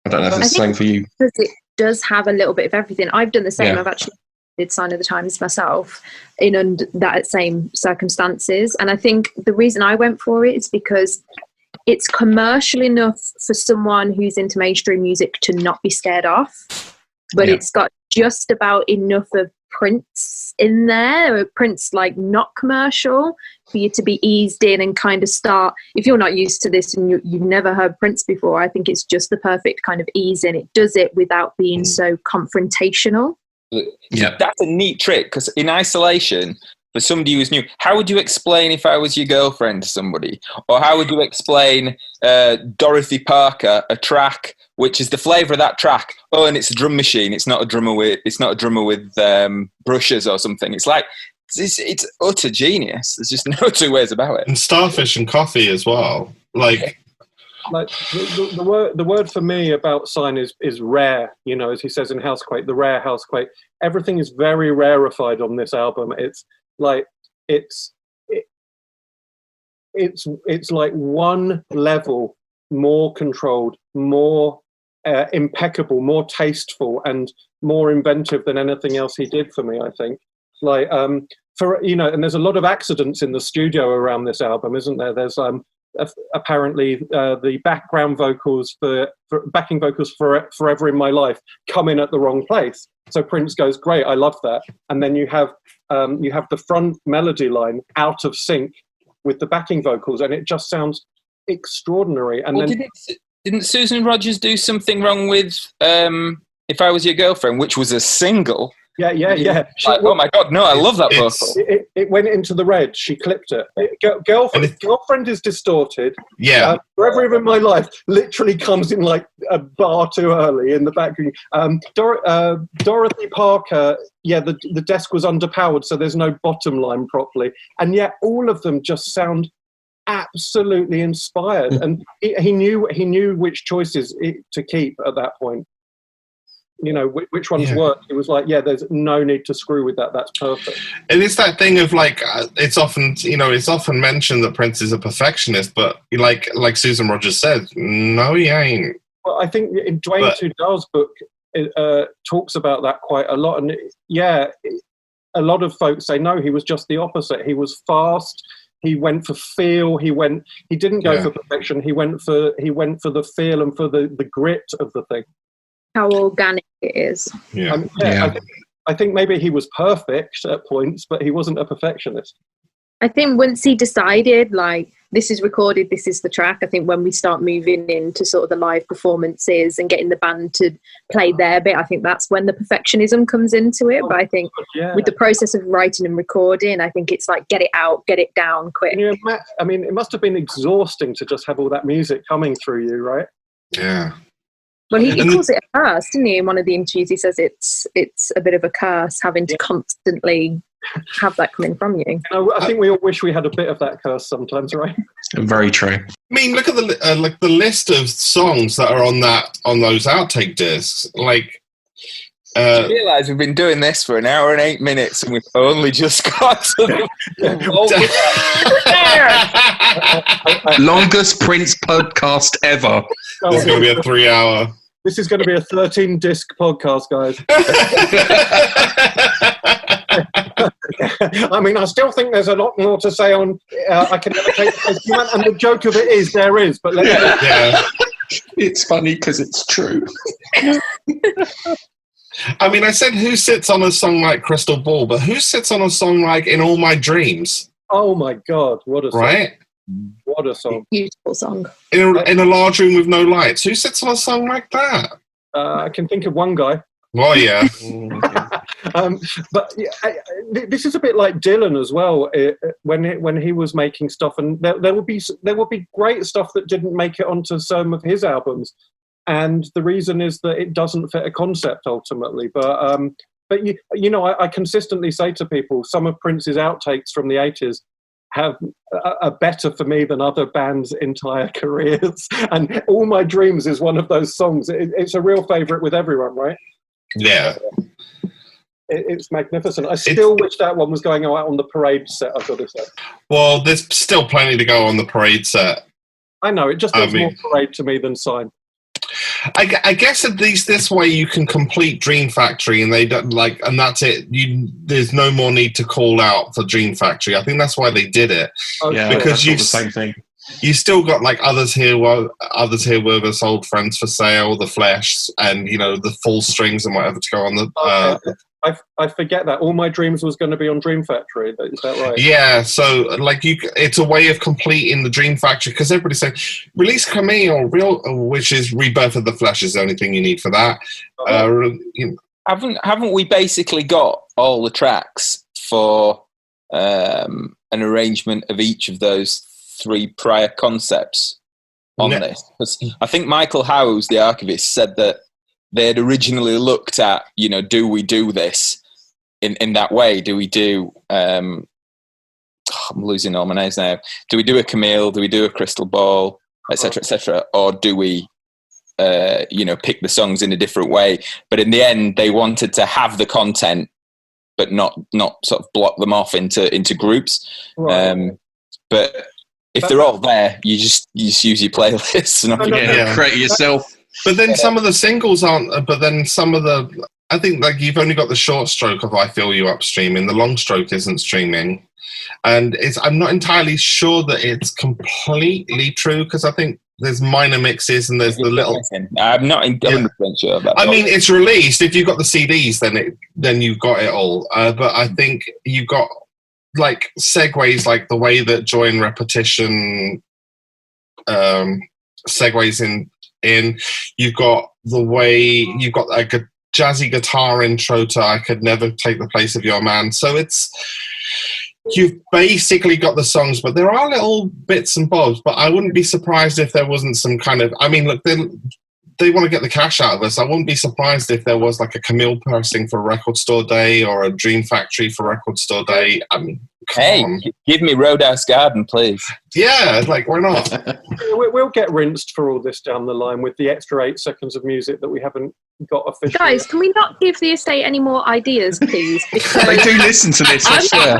I don't know if it's the same for you. Because it does have a little bit of everything. I've done the same. I've actually did Sign of the Times myself in that same circumstances. And I think the reason I went for it is because it's commercial enough for someone who's into mainstream music to not be scared off, but it's got just about enough of Prince in there, Prince like not commercial, for you to be eased in and kind of start. If you're not used to this and you've never heard Prince before, I think it's just the perfect kind of ease in. It does it without being so confrontational. Yeah, that's a neat trick, because in isolation, for somebody who's new, how would you explain If I Was Your Girlfriend to somebody? Or how would you explain Dorothy Parker, a track which is the flavour of that track? Oh, and it's a drum machine. It's not a drummer with brushes or something. It's like it's utter genius. There's just no two ways about it. And Starfish and Coffee as well. Like the word for me about Sign is rare. As he says in Housequake, the rare Housequake. Everything is very rarefied on this album. It's like it's like one level more controlled, more impeccable, more tasteful, and more inventive than anything else he did for me, I think. Like and there's a lot of accidents in the studio around this album, isn't there? There's apparently the background vocals for backing vocals for Forever in My Life come in at the wrong place. So Prince goes, great, I love that. And then you have the front melody line out of sync with the backing vocals, and it just sounds extraordinary. And then didn't Susan Rogers do something wrong with If I Was Your Girlfriend, which was a single? Yeah. Oh my God, no, I love that vocal. It went into the red. She clipped it. Girlfriend is distorted. Yeah. Forever in My Life literally comes in like a bar too early in the background. Dorothy Parker, the desk was underpowered, so there's no bottom line properly. And yet all of them just sound absolutely inspired. And he knew which choices to keep at that point. Which ones work. It was like, there's no need to screw with that. That's perfect. And it's that thing of like, it's often mentioned that Prince is a perfectionist, but like Susan Rogers said, no, he ain't. Well, I think in Dwayne Tudor's book, it talks about that quite a lot. And a lot of folks say, no, he was just the opposite. He was fast. He went for feel. He didn't go for perfection. He went for the feel and for the grit of the thing. How organic it is. I think maybe he was perfect at points, but he wasn't a perfectionist. I think once he decided, like, this is recorded, this is the track, I think when we start moving into sort of the live performances and getting the band to play their bit, I think that's when the perfectionism comes into it. But I think with the process of writing and recording, I think it's like, get it out, get it down quick. It must have been exhausting to just have all that music coming through you, right? Yeah. Well, he calls it a curse, didn't he? In one of the interviews, he says it's a bit of a curse having to constantly have that coming from you. I think we all wish we had a bit of that curse sometimes, right? Very true. I mean, look at the list of songs that are on those outtake discs. Like, You realise we've been doing this for an hour and 8 minutes, and we've only just got to the longest Prince podcast ever. It's going to be a 3-hour. This is going to be a 13-disc podcast, guys. I mean, I still think there's a lot more to say on I Can Never Take the Place You Went, and the joke of it is there is, but it's funny because it's true. I mean, I said who sits on a song like Crystal Ball, but who sits on a song like In All My Dreams? Oh my God, what a song. Right? What a song. Beautiful song. In a large room with no lights. Who sits on a song like that? I can think of one guy. Well, yeah. But this is a bit like Dylan as well. When he was making stuff, and there will be great stuff that didn't make it onto some of his albums, and the reason is that it doesn't fit a concept ultimately. But you know, I consistently say to people, some of Prince's outtakes from the 80s are better for me than other bands' entire careers, and All My Dreams is one of those songs. It's a real favourite with everyone, right? Yeah. It's magnificent. I still wish that one was going out on the Parade set, I've got to say. Well, there's still plenty to go on the Parade set. I know, it just looks more Parade to me than Sign. I guess at least this way you can complete Dream Factory, and they don't and that's it. There's no more need to call out for Dream Factory. I think that's why they did it. Yeah, because you the same thing. You still got like others here were us old friends for sale, the Flesh, and you know the full strings and whatever to go on the. I forget that All My Dreams was going to be on Dream Factory. Is that right? Yeah, so like it's a way of completing the Dream Factory, because everybody's saying release Camille, which is Rebirth of the Flesh is the only thing you need for that. Haven't we basically got all the tracks for an arrangement of each of those 3 prior concepts on this? Because I think Michael Howes, the archivist, said that they had originally looked at, you know, do we do this in that way? Do we do, I'm losing all my names now. Do we do a Camille? Do we do a Crystal Ball, etc., or do we, pick the songs in a different way? But in the end, they wanted to have the content, but not sort of block them off into groups. Right. But if they're all there, you just use your playlists and create it yourself. But then some of the singles aren't. But then some of the, I think like you've only got the short stroke of "I Feel You Up" streaming. The long stroke isn't streaming, and I'm not entirely sure that it's completely true, because I think there's minor mixes and there's the little. I'm not 100% sure about that. I mean, it's released. If you've got the CDs, then you've got it all. But I think you've got like segues, like the way that Joy and Repetition segues in. You've got the way you've got like a jazzy guitar intro to "I Could Never Take the Place of Your Man." So you've basically got the songs, but there are little bits and bobs. But I wouldn't be surprised if there wasn't some kind of. I mean, look, they want to get the cash out of us. I wouldn't be surprised if there was like a Camille pressing for Record Store Day or a Dream Factory for Record Store Day. I mean, come on. Give me Roadhouse Garden, please. Yeah, like why not? We'll get rinsed for all this down the line with the extra 8 seconds of music that we haven't got officially. Guys, can we not give the estate any more ideas, please? Because they do listen to this, I swear.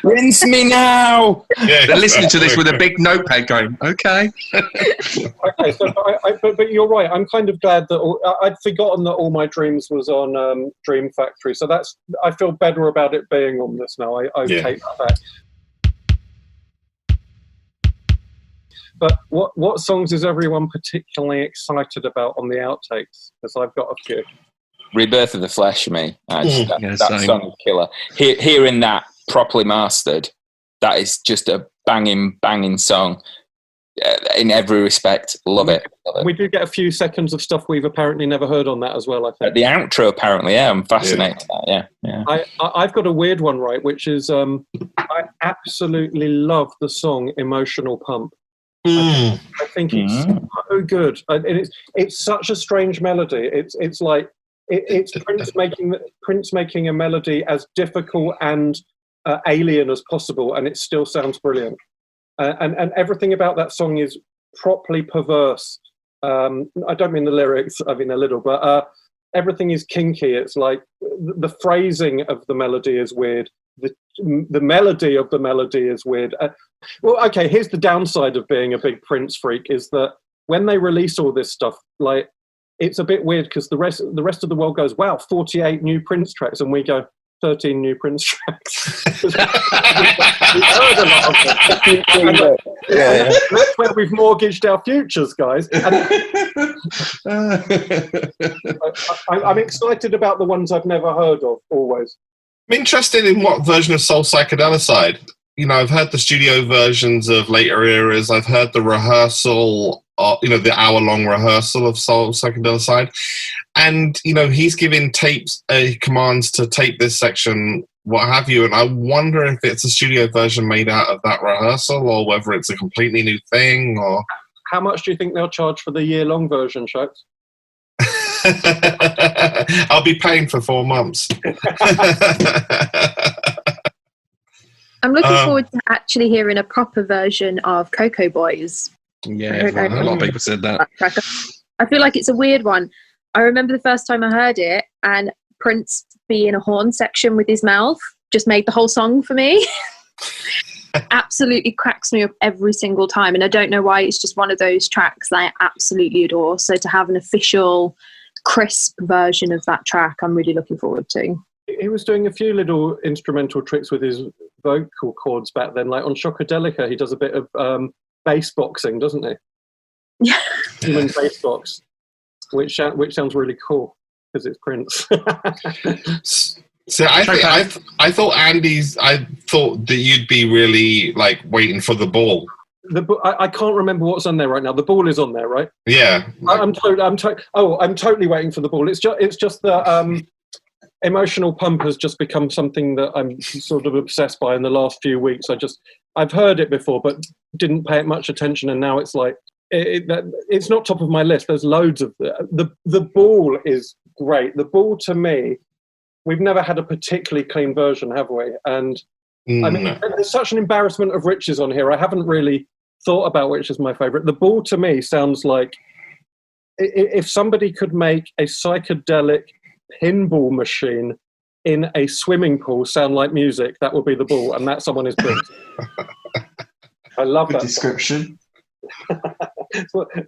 Rinse me now! Yeah, they're listening to this with a big notepad going, okay. Okay, so but you're right. I'm kind of glad that I'd forgotten that All My Dreams was on Dream Factory. So I feel better about it being on this now. I take that back. But what songs is everyone particularly excited about on the outtakes? Because I've got a few. Rebirth of the Flesh for me. That song is killer. Hearing that properly mastered, that is just a banging song in every respect. Love it. We do get a few seconds of stuff we've apparently never heard on that as well, I think. The outro, apparently, yeah. I'm fascinated by that, yeah. I've got a weird one, right, which is I absolutely love the song Emotional Pump. I think it's so good. And it's such a strange melody. It's like it's Prince making a melody as difficult and alien as possible, and it still sounds brilliant. And everything about that song is properly perverse. I don't mean the lyrics. I mean a little, but everything is kinky. It's like the phrasing of the melody is weird. The melody of the melody is weird. Well, okay, here's the downside of being a big Prince freak is that when they release all this stuff, like, it's a bit weird because the rest of the world goes, wow, 48 new Prince tracks, and we go, 13 new Prince tracks. We've heard a lot of them. That's where we've mortgaged our futures, guys. I'm excited about the ones I've never heard of, always. I'm interested in what version of Soul Psychedelicide. You know, I've heard the studio versions of later eras. I've heard the rehearsal, the hour-long rehearsal of Soul Psychedelicide. And, he's giving tapes, commands to tape this section, what have you. And I wonder if it's a studio version made out of that rehearsal or whether it's a completely new thing. Or how much do you think they'll charge for the year-long version, Shokes? I'll be paying for 4 months. I'm looking forward to actually hearing a proper version of Cocoa Boys. Yeah, a lot of people said that. I feel like it's a weird one. I remember the first time I heard it, and Prince being a horn section with his mouth just made the whole song for me. Absolutely cracks me up every single time, and I don't know why. It's just one of those tracks that I absolutely adore. So to have an official, crisp version of that track, I'm really looking forward to. He was doing a few little instrumental tricks with his vocal cords back then. Like on Shockadelica, he does a bit of bass boxing, doesn't he? Yeah. Human bass box, which sounds really cool because it's Prince. So I thought that you'd be really like waiting for the ball. I can't remember what's on there right now. The ball is on there, right? Yeah. I'm totally waiting for the ball. It's just that Emotional Pump has just become something that I'm sort of obsessed by in the last few weeks. I've heard it before, but didn't pay it much attention, and now it's like it's not top of my list. There's loads of the ball is great. The ball, to me, we've never had a particularly clean version, have we? And I mean, there's such an embarrassment of riches on here. I haven't really thought about which is my favourite. The ball, to me, sounds like if somebody could make a psychedelic pinball machine in a swimming pool sound like music, that would be the ball, and that someone is Prince. I love that description.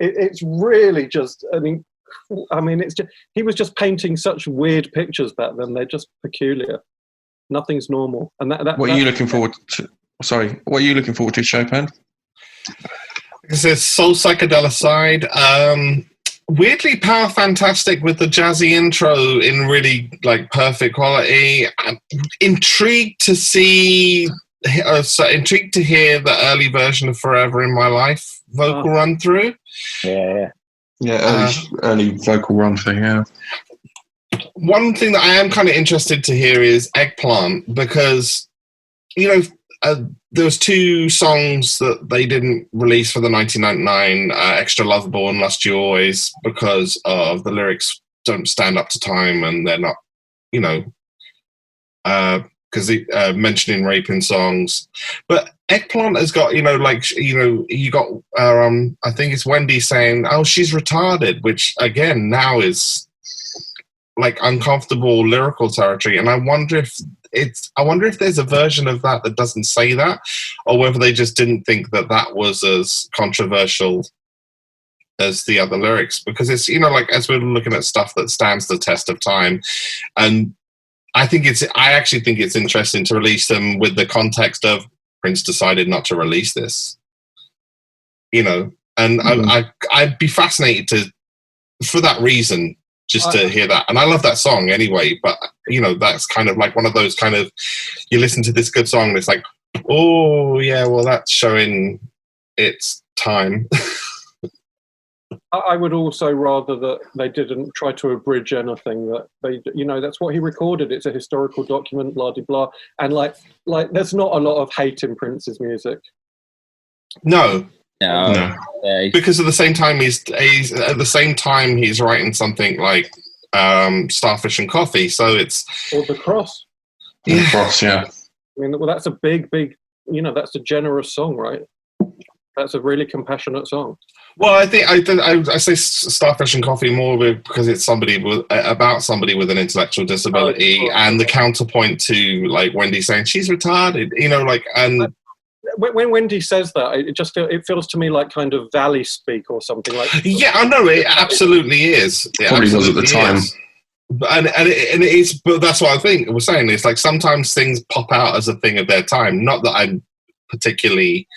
It's really just, it's just, he was just painting such weird pictures back then. They're just peculiar. Nothing's normal. And what are you looking forward to? Sorry, what are you looking forward to, Chopin? This is Soul Psychedelicide. Weirdly power fantastic with the jazzy intro in really like perfect quality. I'm intrigued to hear the early version of Forever in My Life vocal run through. Yeah, early vocal run through. Yeah. One thing that I am kind of interested to hear is Eggplant, because there was 2 songs that they didn't release for the 1999 Extra Lovable and Lust You Always because of the lyrics don't stand up to time, and they're not, because mentioning rape in songs. But Eggplant has got, you got, I think it's Wendy saying, oh, she's retarded, which again now is like uncomfortable lyrical territory. And I wonder if there's a version of that doesn't say that, or whether they just didn't think that was as controversial as the other lyrics, because it's, as we're looking at stuff that stands the test of time. And I actually think it's interesting to release them with the context of Prince decided not to release this, and I'd be fascinated for that reason, just to hear that. And I love that song anyway, but that's kind of like one of those kind of, you listen to this good song and it's like, oh yeah, well that's showing its time. I would also rather that they didn't try to abridge anything, that they, that's what he recorded. It's a historical document, blah, blah, blah. And like there's not a lot of hate in Prince's music. No. Yeah. Because at the same time he's writing something like Starfish and Coffee, so it's or The Cross. The Cross, yeah. I mean, well, that's a big, that's a generous song, right? That's a really compassionate song. Well, I think I say Starfish and Coffee more because it's about somebody with an intellectual disability, and the counterpoint to like Wendy saying she's retarded, and when Wendy says that, it feels to me like kind of Valley speak or something like. Yeah, I know it absolutely is. It Probably was at the time. Is. And it is, but that's what I think we're saying. It's like sometimes things pop out as a thing of their time. Not that I'm particularly,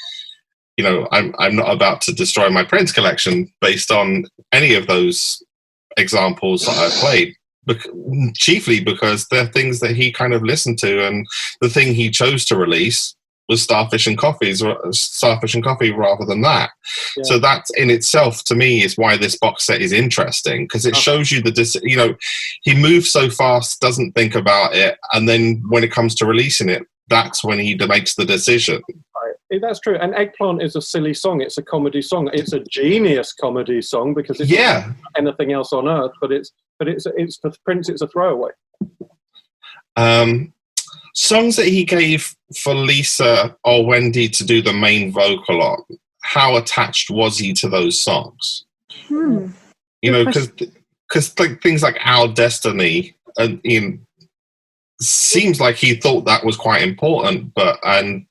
I'm not about to destroy my Prince collection based on any of those examples that I've played. Chiefly because they're things that he kind of listened to, and the thing he chose to release was Starfish and Coffee rather than that. Yeah. So that in itself, to me, is why this box set is interesting, because it shows you he moves so fast, doesn't think about it, and then when it comes to releasing it, that's when he makes the decision. Right. That's true. And Eggplant is a silly song. It's a comedy song. It's a genius comedy song because it's not anything else on earth. But it's for Prince. It's a throwaway. Songs that he gave for Lisa or Wendy to do the main vocal on, how attached was he to those songs? Because like things like Our Destiny, seems like he thought that was quite important, and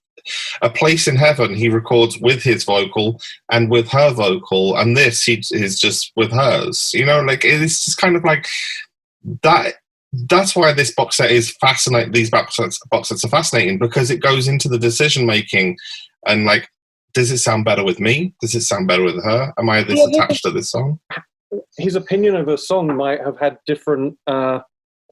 A Place in Heaven he records with his vocal and with her vocal, and this is just with hers. It's just kind of like that. That's why this box set is fascinating. These box sets are fascinating because it goes into the decision making, and like, does it sound better with me? Does it sound better with her? Am I this attached to this song? His opinion of a song might have had different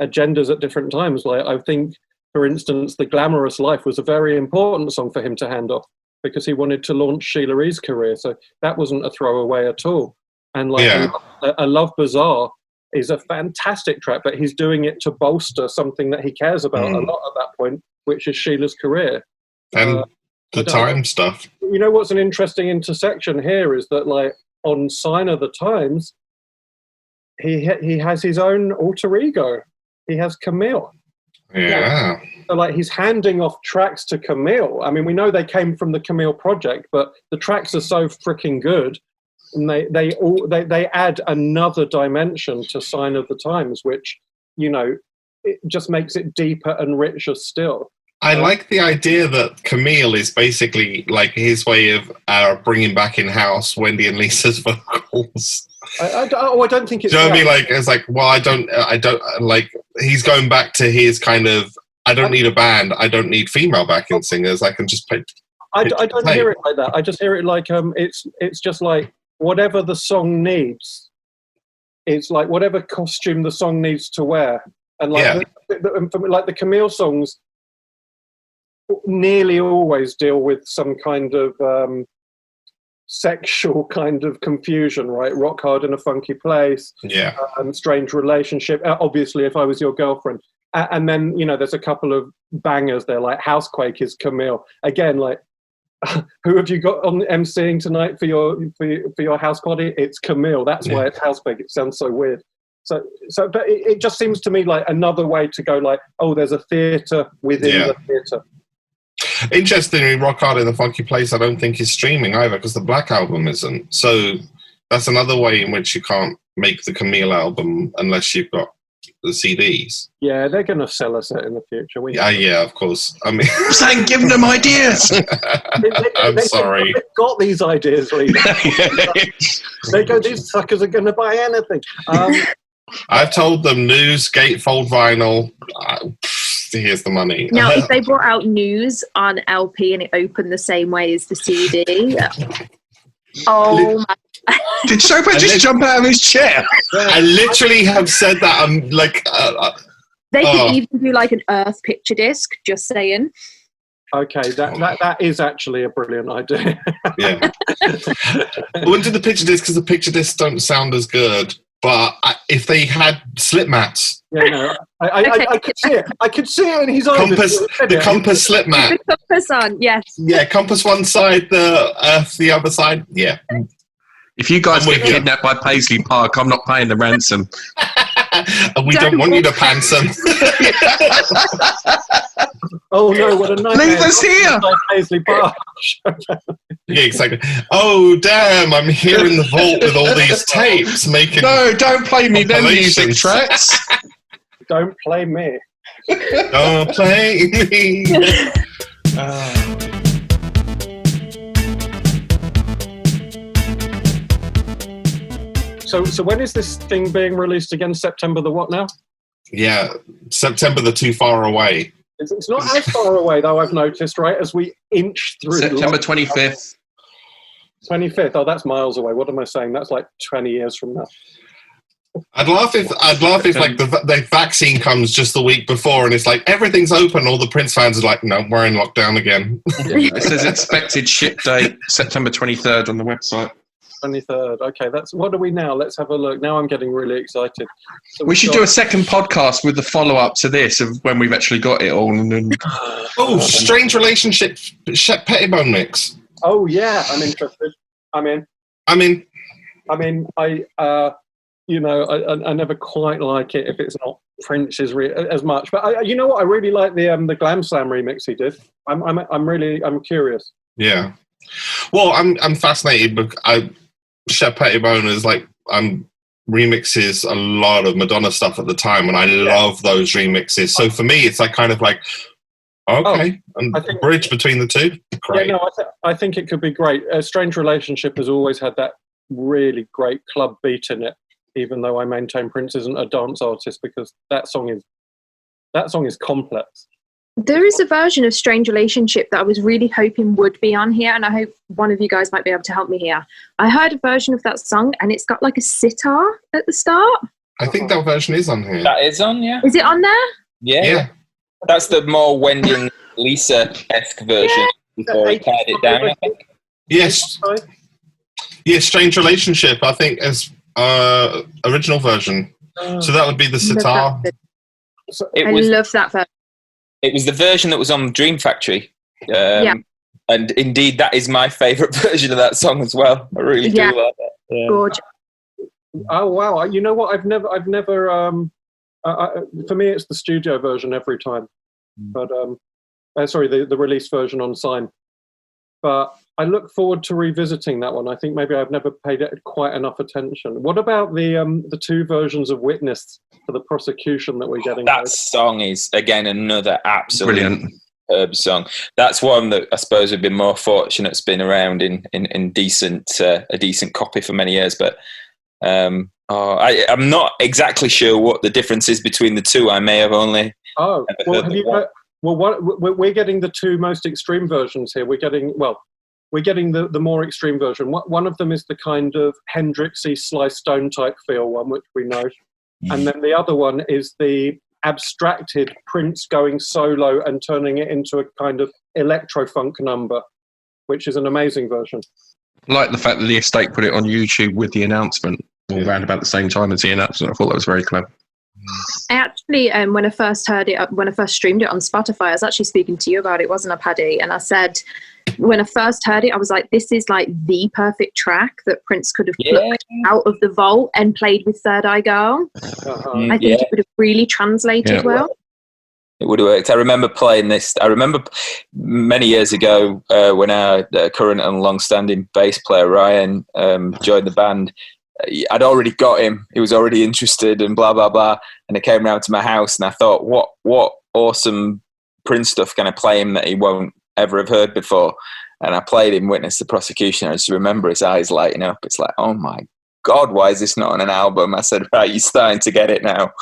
agendas at different times. Like, I think, for instance, The Glamorous Life was a very important song for him to hand off because he wanted to launch Sheila E's career. So that wasn't a throwaway at all. And like, A Love Bizarre is a fantastic track, but he's doing it to bolster something that he cares about a lot at that point, which is Sheila's career. And the time stuff. What's an interesting intersection here is that, like, on Sign of the Times, he has his own alter ego. He has Camille. Yeah. So, like, he's handing off tracks to Camille. I mean, we know they came from the Camille project, but the tracks are so freaking good. And they add another dimension to Sign of the Times, which, it just makes it deeper and richer still. I like the idea that Camille is basically like his way of bringing back in-house Wendy and Lisa's vocals. I don't think it's... Do you know what I mean? Like, it's like, well, I don't, like, he's going back to his kind of, I don't need a band, I don't need female backing singers, I can just play... I don't hear it like that. I just hear it like, it's just like, whatever the song needs, it's like whatever costume the song needs to wear. And like, like the Camille songs nearly always deal with some kind of sexual kind of confusion, right? Rock Hard in a Funky Place, Strange Relationship, obviously If I Was Your Girlfriend. And then, there's a couple of bangers there, like Housequake is Camille. Again, like, who have you got on emceeing tonight for your house party? It's Camille. That's why it's Housequake. It sounds so weird. So, but it just seems to me like another way to go. Like, there's a theatre within the theatre. Interestingly, Rock Hard in the Funky Place, I don't think is streaming either because the Black Album isn't. So that's another way in which you can't make the Camille album unless you've got the CDs. Yeah, they're going to sell us it in the future. Yeah, of course. I mean, I'm saying, give them ideas. I'm sorry. They've got these ideas, Lee. They go, these suckers are going to buy anything. I've told them news, gatefold vinyl. Here's the money. Now, if they brought out news on LP and it opened the same way as the CD, oh my. Did Chopin just jump out of his chair? I literally have said that. I'm like... they could even do like an Earth picture disc, just saying. Okay, that is actually a brilliant idea. Yeah. I wouldn't do the picture disc because the picture discs don't sound as good. But if they had slip mats... Yeah, no, I could see it. I could see it in his eyes. The compass slip mat. The compass on, yes. Yeah, compass one side, the Earth the other side. Yeah. If you guys get kidnapped by Paisley Park, I'm not paying the ransom. And we don't want you to ransom. Oh no, what a nightmare. Leave us here! Paisley Park. Yeah, exactly. Oh, damn, I'm here in the vault with all these tapes making... No, don't play me them music tracks. Don't play me. Don't play me. So when is this thing being released again? September the what now? Yeah, September the Too Far Away. It's not as far away, though, I've noticed, right? As we inch through... September 25th. 25th. Oh, that's miles away. What am I saying? That's like 20 years from now. I'd laugh if like the vaccine comes just the week before and it's like everything's open. All the Prince fans are like, no, we're in lockdown again. It says expected ship date September 23rd on the website. 23rd. Okay, that's what are we now? Let's have a look. Now I'm getting really excited. So we should do a second podcast with the follow-up to this of when we've actually got it all. Strange Relationship Shep Pettibone mix. Oh yeah, I'm interested. I never quite like it if it's not Prince's as much. But you know what? I really like the Glam Slam remix he did. I'm curious. Yeah. Well, I'm fascinated because Shep Pettibone is remixes a lot of Madonna stuff at the time, and I love those remixes. So for me, it's like kind of like, okay, and I think, bridge between the two. Great. Yeah, no, I think it could be great. A Strange Relationship has always had that really great club beat in it, even though I maintain Prince isn't a dance artist, because that song is complex. There is a version of Strange Relationship that I was really hoping would be on here, and I hope one of you guys might be able to help me here. I heard a version of that song, and it's got like a sitar at the start. I think that version is on here. That is on, yeah. Is it on there? Yeah. That's the more Wendy and Lisa-esque version before he tied it down, I think. Yes. Yeah, Strange Relationship, I think, is original version. So that would be the sitar. I love that version. It was the version that was on Dream Factory. And indeed, that is my favourite version of that song as well. I really do like that. Yeah. Gorgeous. Oh, wow. You know what? I've never for me, it's the studio version every time. But, the release version on Sign. But I look forward to revisiting that one. I think maybe I've never paid it quite enough attention. What about the two versions of Witness for the prosecution that we're getting? That song is, again, another absolutely brilliant superb song. That's one that I suppose we've been more fortunate it's been around in a decent copy for many years. But I'm not exactly sure what the difference is between the two. I may have only... Oh, well, have you heard... Well, we're getting the two most extreme versions here. We're getting the more extreme version. One of them is the kind of Hendrixy Sly Stone type feel one, which we know. And then the other one is the abstracted Prince going solo and turning it into a kind of electro-funk number, which is an amazing version. I like the fact that the estate put it on YouTube with the announcement around about the same time as the announcement. I thought that was very clever. I actually, when I first heard it, when I first streamed it on Spotify, I was actually speaking to you about it, wasn't I, Paddy? And I said, when I first heard it, I was like, this is like the perfect track that Prince could have plucked out of the vault and played with Third Eye Girl. I think it would have really translated well. It would have worked. I remember playing this. I remember many years ago when our current and long-standing bass player, Ryan, joined the band. I'd already got him. He was already interested and blah, blah, blah. And he came round to my house and I thought, what awesome Prince stuff can I play him that he won't ever have heard before? And I played him Witness the Prosecution. I just remember his eyes lighting up. It's like, oh my God, why is this not on an album? I said, right, you're starting to get it now.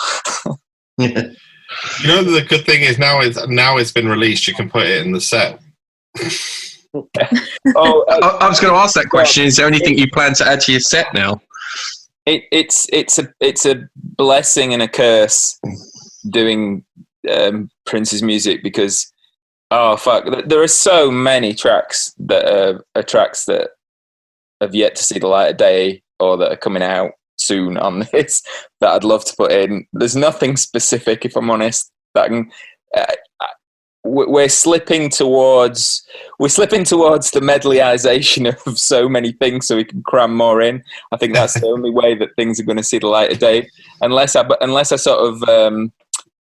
You know, the good thing is now it's been released, you can put it in the set. I was going to ask that question. Is there anything you plan to add to your set now? It's a blessing and a curse doing Prince's music because there are so many tracks that are tracks that have yet to see the light of day or that are coming out soon on this that I'd love to put in. There's nothing specific, if I'm honest, that I can. We're slipping towards the medleyization of so many things, so we can cram more in. I think that's the only way that things are going to see the light of day, unless I sort of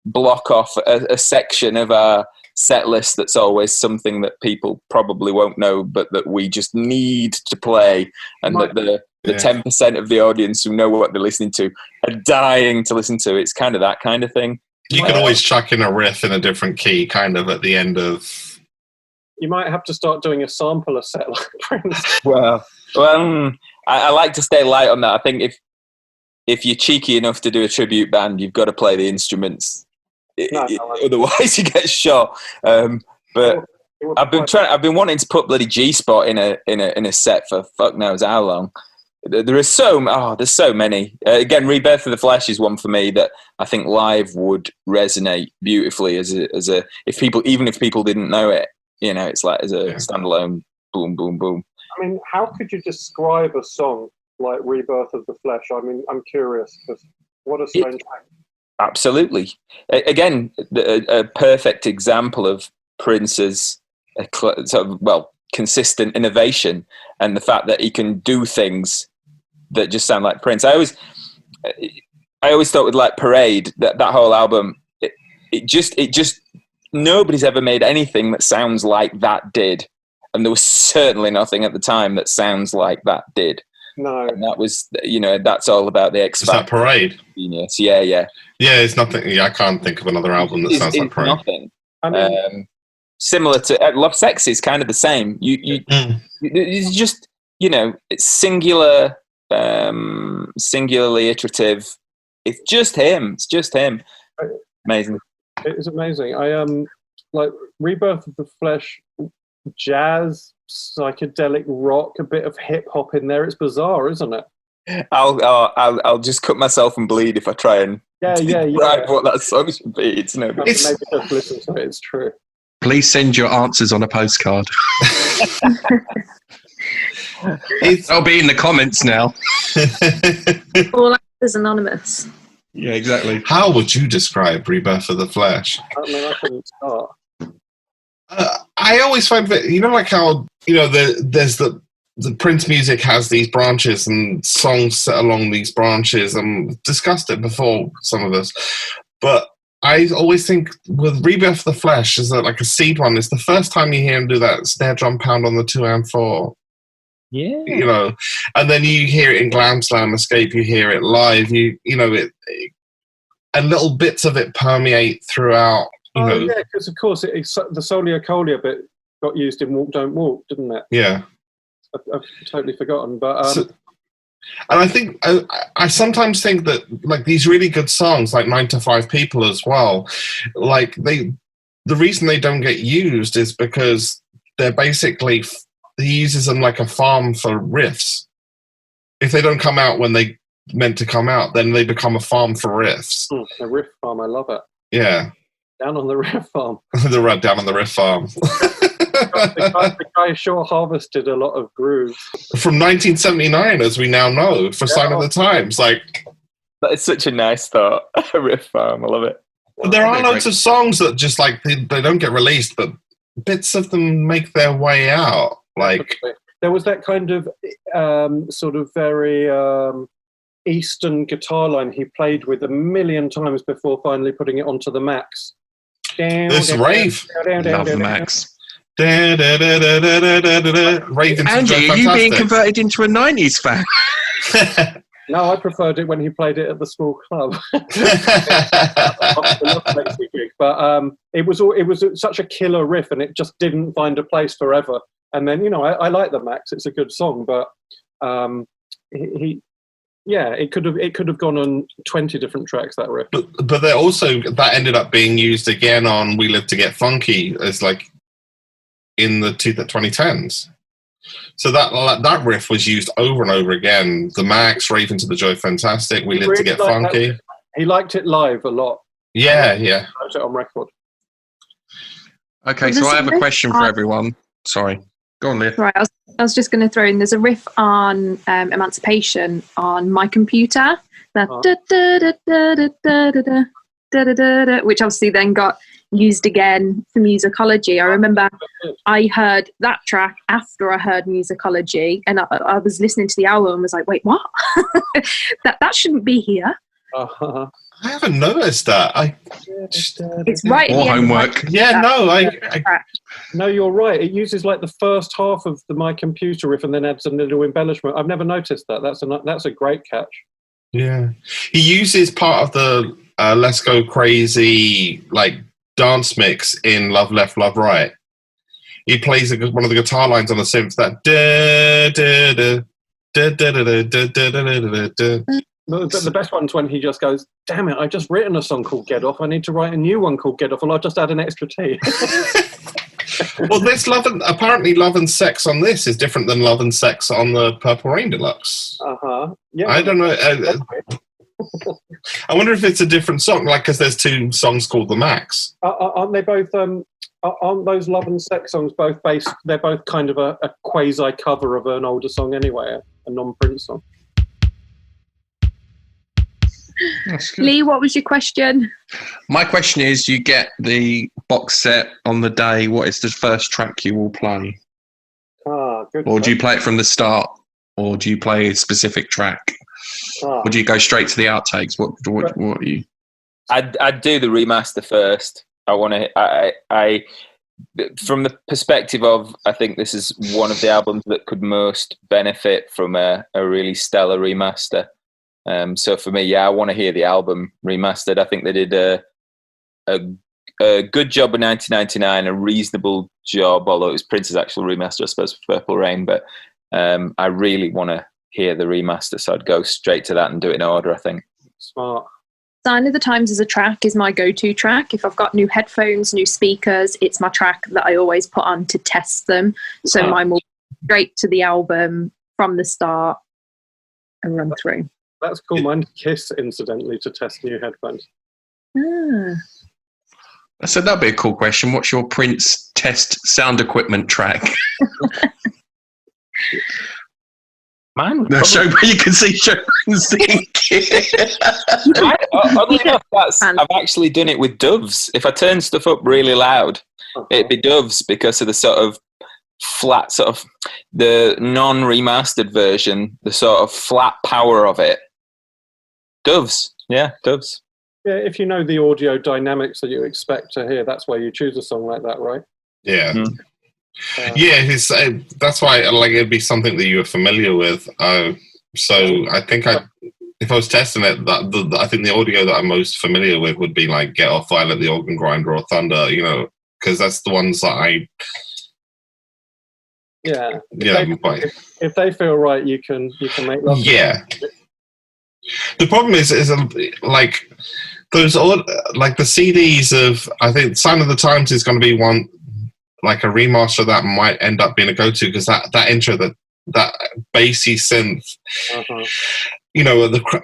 block off a section of our set list that's always something that people probably won't know, but that we just need to play, and that the 10% of the audience who know what they're listening to are dying to listen to. It's kind of that kind of thing. You could always chuck in a riff in a different key, kind of at the end of. You might have to start doing a sampler set like Prince. Well, I like to stay light on that. I think if you're cheeky enough to do a tribute band, you've got to play the instruments. Otherwise, you get shot. But I've been wanting to put bloody G-Spot in a set for fuck knows how long. There's so many. Again, Rebirth of the Flesh is one for me that I think live would resonate beautifully as a if people didn't know it. It's like as a standalone, boom, boom, boom. I mean, how could you describe a song like Rebirth of the Flesh? I mean, I'm curious, because what a strange thing. Absolutely. Again, a perfect example of Prince's consistent innovation, and the fact that he can do things that just sound like Prince. I always thought with like Parade, that whole album, it just nobody's ever made anything that sounds like that did, and there was certainly nothing at the time that sounds like that did. No, and that was that's all about the X Factor. Is that Parade? Genius. Yeah. It's nothing. Yeah, I can't think of another album that sounds like Parade. Nothing. I mean, similar to Love Sex is kind of the same. It's just it's singularly iterative. It's just him. Amazing. It is amazing. I like Rebirth of the Flesh, jazz, psychedelic rock, a bit of hip hop in there. It's bizarre, isn't it? I'll just cut myself and bleed if I try and describe what that song should be. It's no good. Maybe just listen to it. It's true. Please send your answers on a postcard. I'll be in the comments now. All answers anonymous. Yeah, exactly. How would you describe Rebirth of the Flesh? I mean, I couldn't start. I always find that, like how, there's the Prince music has these branches and songs set along these branches, and we've discussed it before, some of us. But I always think with Rebirth of the Flesh is that like a seed one. It's the first time you hear him do that snare drum pound on the 2 and 4. Yeah. And then you hear it in Glam Slam Escape, you hear it live, and little bits of it permeate throughout. Yeah, because of course the Solia Colia bit got used in Walk Don't Walk, didn't it? Yeah. I've totally forgotten, but and I think I sometimes think that like these really good songs, like 9 to 5 People as well, like the reason they don't get used is because they're basically he uses them like a farm for riffs. If they don't come out when they meant to come out, then they become a farm for riffs. A riff farm, I love it. Yeah. Down on the riff farm. Down on the riff farm. the guy sure harvested a lot of grooves. From 1979, as we now know, for Sign of the Times. Like, that is such a nice thought. A riff farm, I love it. But there are loads of songs that just like they don't get released, but bits of them make their way out. Like there was that kind of sort of very Eastern guitar line he played with a million times before finally putting it onto the Max. This rave. Love the Max. Rave Andy, are you being converted into a 90s fan? No, I preferred it when he played it at the school club. But it was such a killer riff, and it just didn't find a place forever. And then I like the Max; it's a good song, but it could have gone on 20 different tracks, that riff. But there also that ended up being used again on "We Live to Get Funky" as like in the 2010s. So that riff was used over and over again. The Max, Raven to the Joy Fantastic, We Live to Get Funky. He liked it live a lot. Yeah. He liked it on record. Okay, so I have a question for everyone. Sorry. Go on, Leah. Right, I was just going to throw in, there's a riff on Emancipation on My Computer, which obviously then got used again for Musicology. I remember I heard that track after I heard Musicology, and I was listening to the album and was like, wait, what? that shouldn't be here. I I haven't noticed that. It's right at More the end of homework. Yeah, no, No, you're right. It uses like the first half of My Computer riff and then adds a little embellishment. I've never noticed that. That's a great catch. yeah. He uses part of the Let's Go Crazy like dance mix in Love Left, Love Right. He plays one of the guitar lines on the synth that da da da da da da da da da da. The best one's when he just goes, "Damn it! I've just written a song called Get Off. I need to write a new one called Get Off, and I'll just add an extra T." Well, apparently Love and Sex on this is different than Love and Sex on the Purple Rain Deluxe. Yeah. I don't know. I wonder if it's a different song, like because there's two songs called The Max. Aren't they both? Aren't those Love and Sex songs both based? They're both kind of a quasi cover of an older song anyway, a non-Prince song. Lee, what was your question? My question is, you get the box set on the day. What is the first track you will play? Good. Or do you play it from the start? Or do you play a specific track? Or do you go straight to the outtakes? What are you? I'd do the remaster first. I from the perspective of, I think this is one of the albums that could most benefit from a really stellar remaster. So for me, I want to hear the album remastered. I think they did a good job in 1999, a reasonable job, although it was Prince's actual remaster, I suppose, for Purple Rain. But I really want to hear the remaster, so I'd go straight to that and do it in order, I think. Smart. Sign of the Times as a track is my go-to track. If I've got new headphones, new speakers, it's my track that I always put on to test them. So mine will go straight to the album from the start and run through. That's cool. Mine's Kiss, incidentally, to test new headphones. So that'd be a cool question. What's your Prince test sound equipment track? Mine would No, you can see Chopin's thinking. Oddly enough, I've actually done it with Doves. If I turn stuff up really loud, it'd be Doves, because of the sort of flat, sort of the non-remastered version, the sort of flat power of it. Doves. Yeah, Doves. Yeah, if you know the audio dynamics that you expect to hear, that's why you choose a song like that, right? Yeah. That's why it'd be something that you were familiar with. So I think if I was testing it, I think the audio that I'm most familiar with would be like Get Off, Violet, The Organ Grinder, or Thunder. Because that's the ones that I. Yeah. If they feel right, you can make love. Yeah. The problem is like those like the CDs of, I think Sign of the Times is going to be one, like a remaster that might end up being a go-to, because that intro, that bassy synth,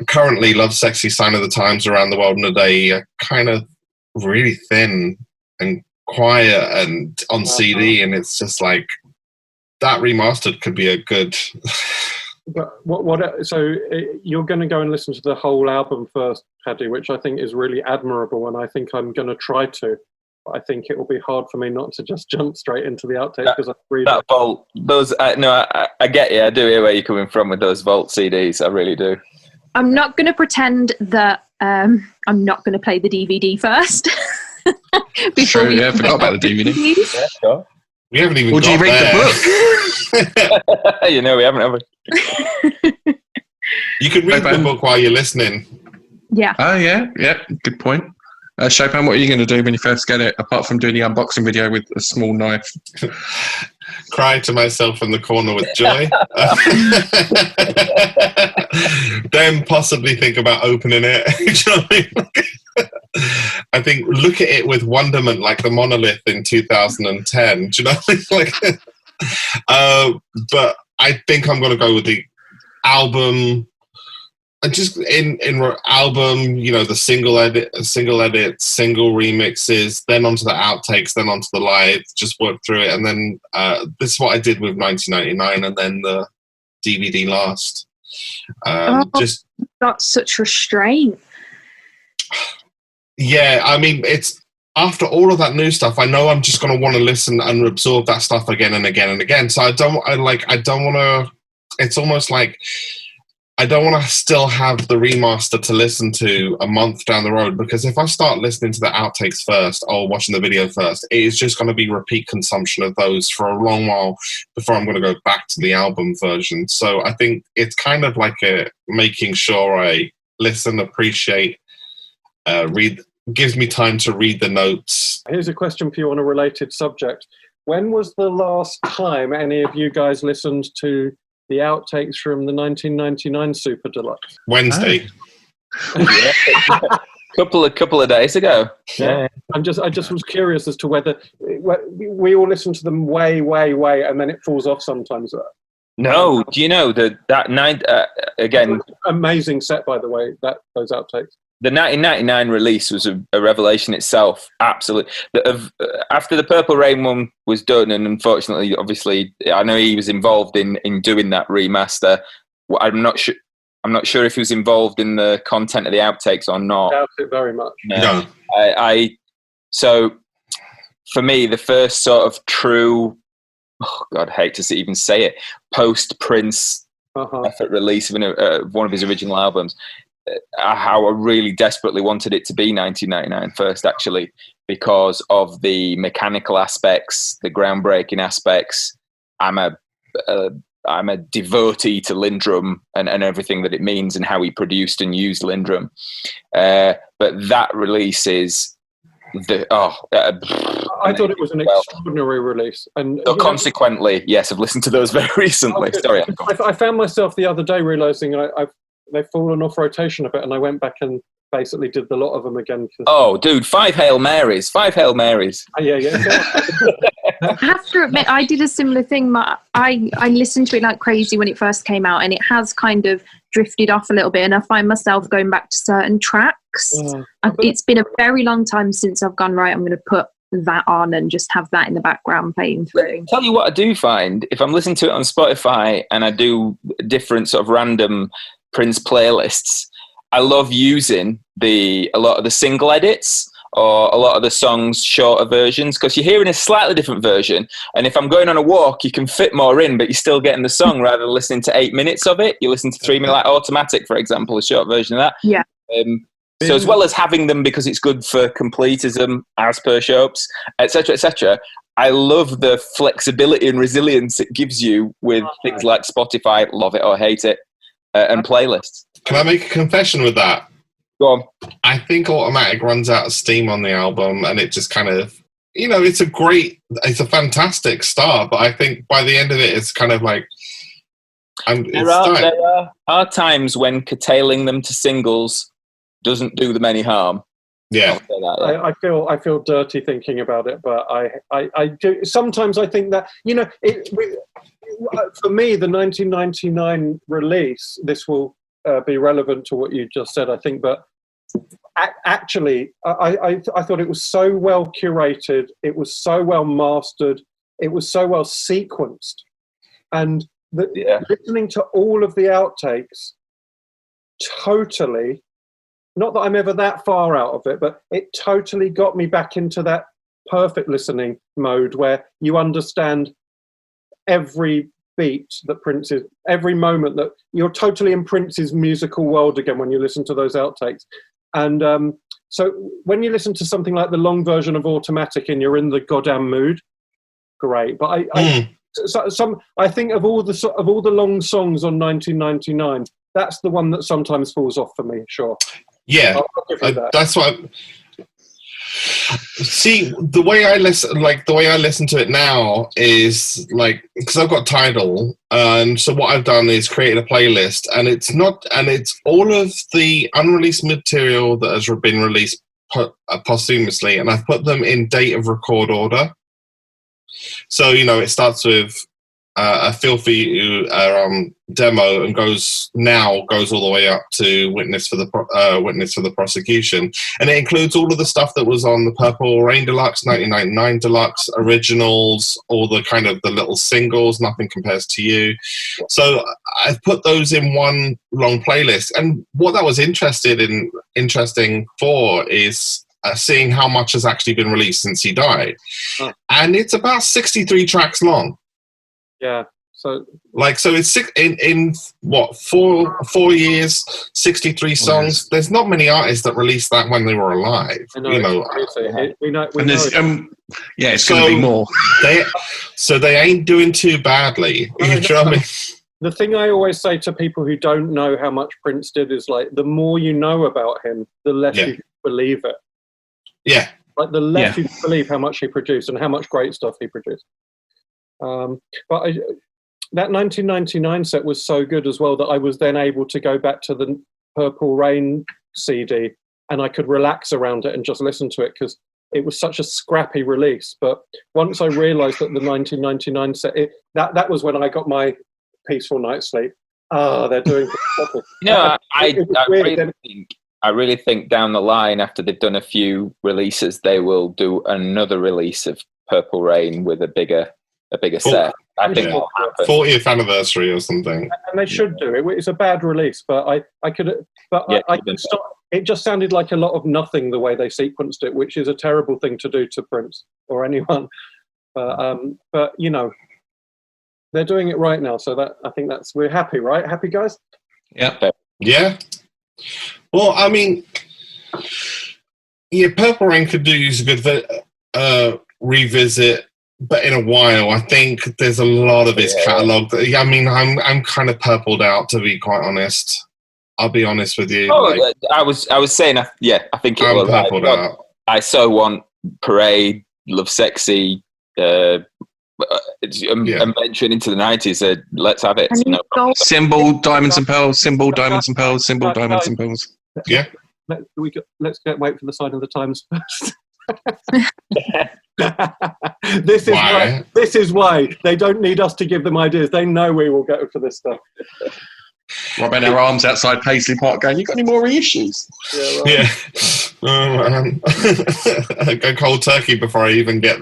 currently Love Sexy, Sign of the Times, Around the World in a Day are kind of really thin and quiet and on CD, and it's just like that remastered could be a good. But so you're going to go and listen to the whole album first, Paddy, which I think is really admirable, and I think I'm going to try to. But I think it will be hard for me not to just jump straight into the outtakes, because I read that Vault. Those I get you. I do hear where you're coming from with those Vault CDs. I really do. I'm not going to pretend that I'm not going to play the DVD first. Sure, I forgot about the DVD. Yeah, sure. We haven't even. Would you read the book? We haven't ever. You could read the book while you're listening. Yeah. Oh yeah. Good point. Chopin, what are you going to do when you first get it, apart from doing the unboxing video with a small knife? Cry to myself in the corner with joy. Then possibly think about opening it. Do you know what I mean? I think look at it with wonderment, like the Monolith in 2010. Do you know what I mean? But I think I'm going to go with the album. And just in album, the single edits, single remixes, then onto the outtakes, then onto the live, just work through it. And then this is what I did with 1999, and then the DVD last. Just got such restraint. Yeah, I mean, it's after all of that new stuff, I know I'm just going to want to listen and absorb that stuff again and again and again. So I don't want to, it's almost like, I don't want to still have the remaster to listen to a month down the road, because if I start listening to the outtakes first or watching the video first, it is just going to be repeat consumption of those for a long while before I'm going to go back to the album version. So I think it's kind of like making sure I listen, appreciate, read, gives me time to read the notes. Here's a question for you on a related subject. When was the last time any of you guys listened to the outtakes from the 1999 Super Deluxe? Wednesday. couple of days ago. Yeah. I just was curious as to whether we all listen to them way, and then it falls off sometimes. No, do you know that night again? Amazing set, by the way. Those outtakes. The 1999 release was a revelation itself. Absolutely. After the Purple Rain one was done, and unfortunately, obviously, I know he was involved in doing that remaster. I'm not sure if he was involved in the content of the outtakes or not. I doubt it very much. No. So for me, the first sort of true, oh God, I hate to even say it, post Prince effort release of one of his original albums. How I really desperately wanted it to be 1999 first, actually, because of the mechanical aspects, the groundbreaking aspects. I'm a devotee to Lindrum and everything that it means and how he produced and used Lindrum. But that release is I thought it was an extraordinary release, and consequently, yes, I've listened to those very recently. Sorry, I found myself the other day realizing they've fallen off rotation a bit, and I went back and basically did the lot of them again. Oh, dude, 5 Hail Marys. Yeah. I have to admit, I did a similar thing. I listened to it like crazy when it first came out, and it has kind of drifted off a little bit, and I find myself going back to certain tracks. It's been a very long time since I've gone, right, I'm going to put that on and just have that in the background playing through. Tell you what I do find, if I'm listening to it on Spotify and I do different sort of random Prince playlists, I love using a lot of the single edits or a lot of the songs shorter versions, because you're hearing a slightly different version, and if I'm going on a walk you can fit more in, but you're still getting the song rather than listening to 8 minutes of it. You listen to 3 minutes, like Automatic for example, a short version of that. Yeah. So as well as having them because it's good for completism as per Shops, etc., I love the flexibility and resilience it gives you with things like Spotify, love it or hate it, and playlists. Can I make a confession with that? Go on. I think Automatic runs out of steam on the album, and it just kind of, it's a fantastic start, but I think by the end of it, it's kind of like, there are times when curtailing them to singles doesn't do them any harm. Yeah. I feel dirty thinking about it, but I do. Sometimes I think that, for me, the 1999 release, this will be relevant to what you just said, I think, but actually, I thought it was so well curated, it was so well mastered, it was so well sequenced, and listening to all of the outtakes, totally, not that I'm ever that far out of it, but it totally got me back into that perfect listening mode where you understand every beat that Prince is, every moment, that you're totally in Prince's musical world again when you listen to those outtakes. And so when you listen to something like the long version of Automatic and you're in the goddamn mood, great. But I think of all the long songs on 1999, that's the one that sometimes falls off for me. Sure. Yeah, that's what. See, the way I listen to it now is like, because I've got Tidal, and so what I've done is created a playlist, and it's all of the unreleased material that has been released posthumously, and I've put them in date of record order. So it starts with a Feel For You demo and goes all the way up to Witness for the Prosecution, and it includes all of the stuff that was on the Purple Rain Deluxe, 1999 Deluxe, originals, all the kind of the little singles, Nothing Compares to You. So I've put those in one long playlist, and what that was interesting for is seeing how much has actually been released since he died, and it's about 63 tracks long. Yeah. So it's in what 4 years, 63 songs. There's not many artists that released that when they were alive. We know. It's going to be more. They ain't doing too badly. You know what I mean? The thing I always say to people who don't know how much Prince did is like, the more you know about him, the less you believe it. Yeah. Like the less you believe how much he produced and how much great stuff he produced. That 1999 set was so good as well that I was then able to go back to the Purple Rain CD and I could relax around it and just listen to it because it was such a scrappy release. But once I realised that the 1999 set, that was when I got my peaceful night's sleep. They're doing something. I really think down the line, after they've done a few releases, they will do another release of Purple Rain with a bigger set. I think will happen. 40th anniversary or something. And they should do it. It's a bad release, but I could stop. It just sounded like a lot of nothing the way they sequenced it, which is a terrible thing to do to Prince or anyone. But you know, they're doing it right now, so that I think we're happy, right? Happy guys? Yeah. Yeah. Well, I mean, Purple Rain could do use a good revisit, but in a while, I think there's a lot of his catalogue. I mean, I'm kind of purpled out, to be quite honest. I'll be honest with you. I was saying, I think it was purpled out. I so want Parade, Love Sexy, and venturing into the 90s. Let's have it. Symbol, Diamonds and Pearls. Symbol, Diamonds and Pearls. Symbol, Diamonds and Pearls. Yeah. Let's wait for the sign of the times first. This is why they don't need us to give them ideas. They know we will go for this stuff. Rubbing our arms outside Paisley Park going, you got any more reissues? Yeah. I go cold turkey before I even get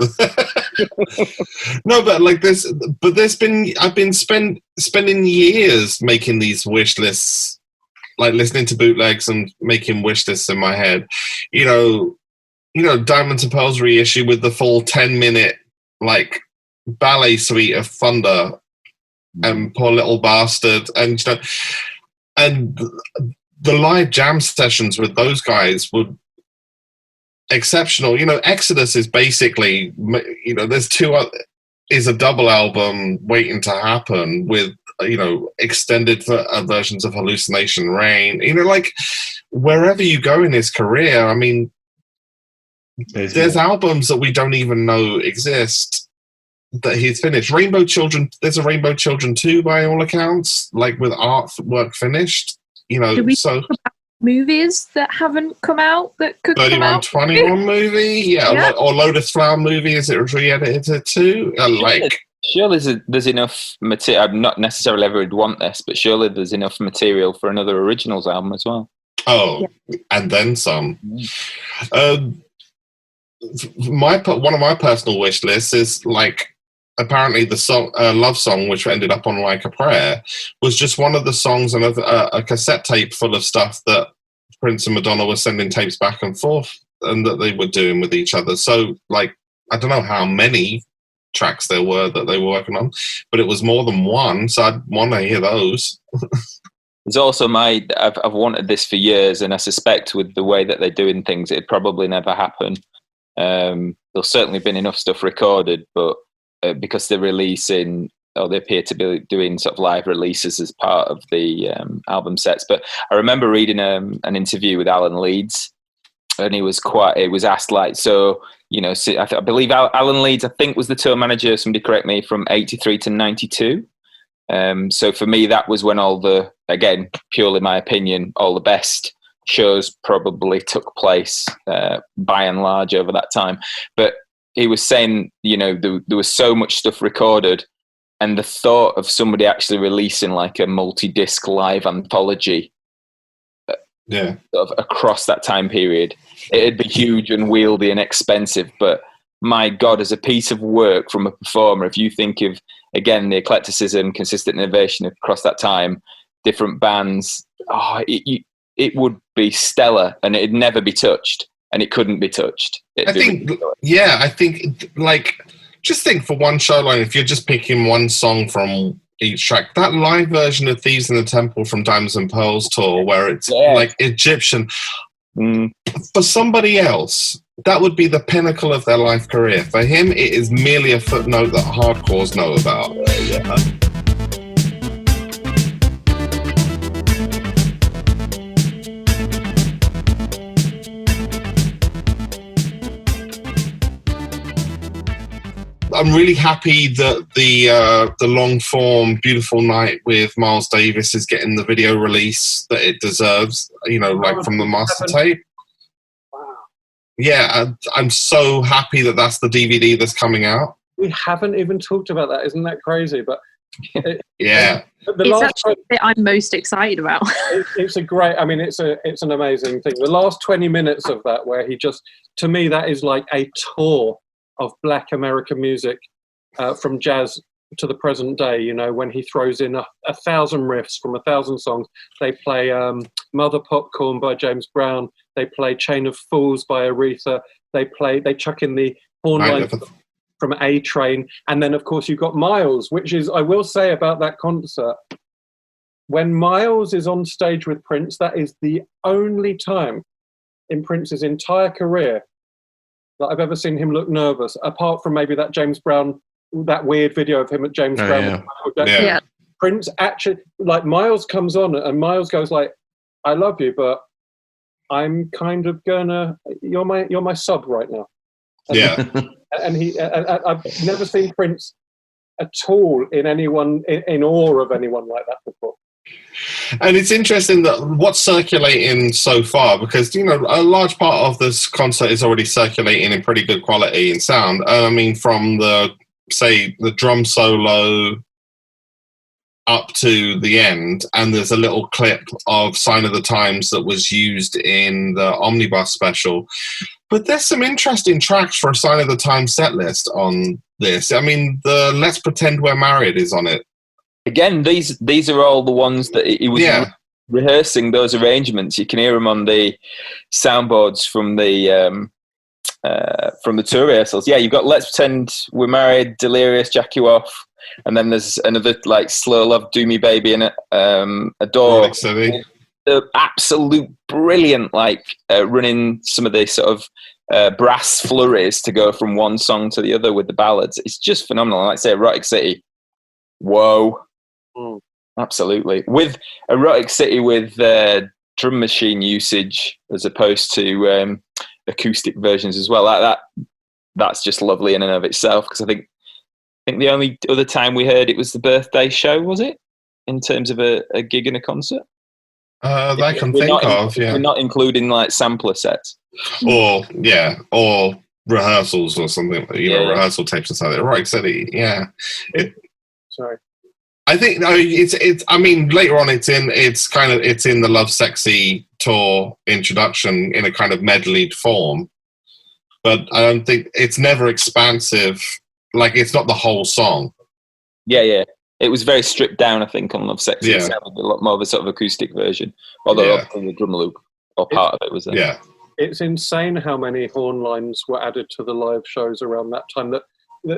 No, but like this, I've been spending years making these wish lists, like listening to bootlegs and making wish lists in my head. You know, Diamonds and Pearls reissue with the full 10-minute like ballet suite of Thunder and Poor Little Bastard, and the live jam sessions with those guys were exceptional. You know, Exodus is basically, you know, is a double album waiting to happen with, you know, extended versions of Hallucination Rain. You know, like wherever you go in his career, I mean, there's albums that we don't even know exist that he's finished. Rainbow Children, there's a Rainbow Children 2 by all accounts, like with artwork finished. You know, so movies that haven't come out that could come out. 3121 movie, or Lotus Flower movie, is it re-edited too? Surely there's enough material. I'd not necessarily ever would want this, but surely there's enough material for another Originals album as well. Oh, and then some. One of my personal wish lists is like, apparently the song Love Song, which ended up on Like a Prayer, was just one of the songs on a cassette tape full of stuff that Prince and Madonna were sending tapes back and forth and that they were doing with each other. So like, I don't know how many tracks there were that they were working on, but it was more than one, so I'd want to hear those. There's also I've wanted this for years, and I suspect with the way that they're doing things, it'd probably never happen. There's certainly been enough stuff recorded, but because they're releasing, or they appear to be doing sort of live releases as part of the album sets. But I remember reading an interview with Alan Leeds, and it was asked like, so, you know, I believe Alan Leeds, I think, was the tour manager, somebody correct me, from 83 to 92. So for me, that was when all the, again, purely my opinion, all the best shows probably took place by and large over that time. But he was saying, you know, there was so much stuff recorded, and the thought of somebody actually releasing like a multi-disc live anthology sort of across that time period, it'd be huge and wieldy and expensive. But my God, as a piece of work from a performer, if you think of, again, the eclecticism, consistent innovation across that time, different bands, it would be stellar, and it'd never be touched, and it couldn't be touched. I think like, just think for one show line, if you're just picking one song from each track. That live version of Thieves in the Temple from Diamonds and Pearls tour, where it's like Egyptian, for somebody else, that would be the pinnacle of their life career. For him, it is merely a footnote that hardcores know about. I'm really happy that the long form Beautiful Night with Miles Davis is getting the video release that it deserves, like from the master tape. Wow. Yeah, I'm so happy that that's the DVD that's coming out. We haven't even talked about that. Isn't that crazy? But yeah. It's actually the bit I'm most excited about. It's a great, I mean, it's an amazing thing. The last 20 minutes of that, where he just, to me, that is like a tour of Black American music from jazz to the present day, when he throws in 1,000 riffs from 1,000 songs. They play Mother Popcorn by James Brown. They play Chain of Fools by Aretha. They chuck in the horn line from A Train. And then, of course, you've got Miles, which is, I will say about that concert, when Miles is on stage with Prince, that is the only time in Prince's entire career that I've ever seen him look nervous, apart from maybe that James Brown, that weird video of him at James Brown. Yeah. Prince actually, like, Miles comes on and Miles goes like, I love you, but I'm kind of you're my sub right now. And I've never seen Prince at all in awe of anyone like that before. And it's interesting that what's circulating so far, because, a large part of this concert is already circulating in pretty good quality and sound. I mean, from the drum solo up to the end, and there's a little clip of Sign of the Times that was used in the Omnibus special. But there's some interesting tracks for a Sign of the Times set list on this. I mean, the Let's Pretend We're Married is on it. Again, these are all the ones that he was rehearsing, those arrangements. You can hear them on the soundboards from the tour rehearsals. Yeah, you've got Let's Pretend We're Married, Delirious, Jack You Off, and then there's another like Slow Love, Do Me Baby in it, Adore. The absolute brilliant, like running some of the sort of brass flurries to go from one song to the other with the ballads. It's just phenomenal. Like I say, Erotic City. Whoa. Absolutely. With Erotic City with drum machine usage as opposed to acoustic versions as well. That's just lovely in and of itself, because I think the only other time we heard it was the birthday show, was it? In terms of a gig and a concert? That I can think of, yeah. We're not including like sampler sets. Or rehearsals or something, rehearsal tapes and stuff. Erotic City, yeah. Sorry. I think it's. I mean, later on, it's in the Love Sexy tour introduction in a kind of medleyed form, but I don't think it's never expansive. Like, it's not the whole song. Yeah. It was very stripped down, I think, on Love Sexy. It sounded a lot more of a sort of acoustic version, although obviously the drum loop or part of it was there. Yeah. It's insane how many horn lines were added to the live shows around that time. That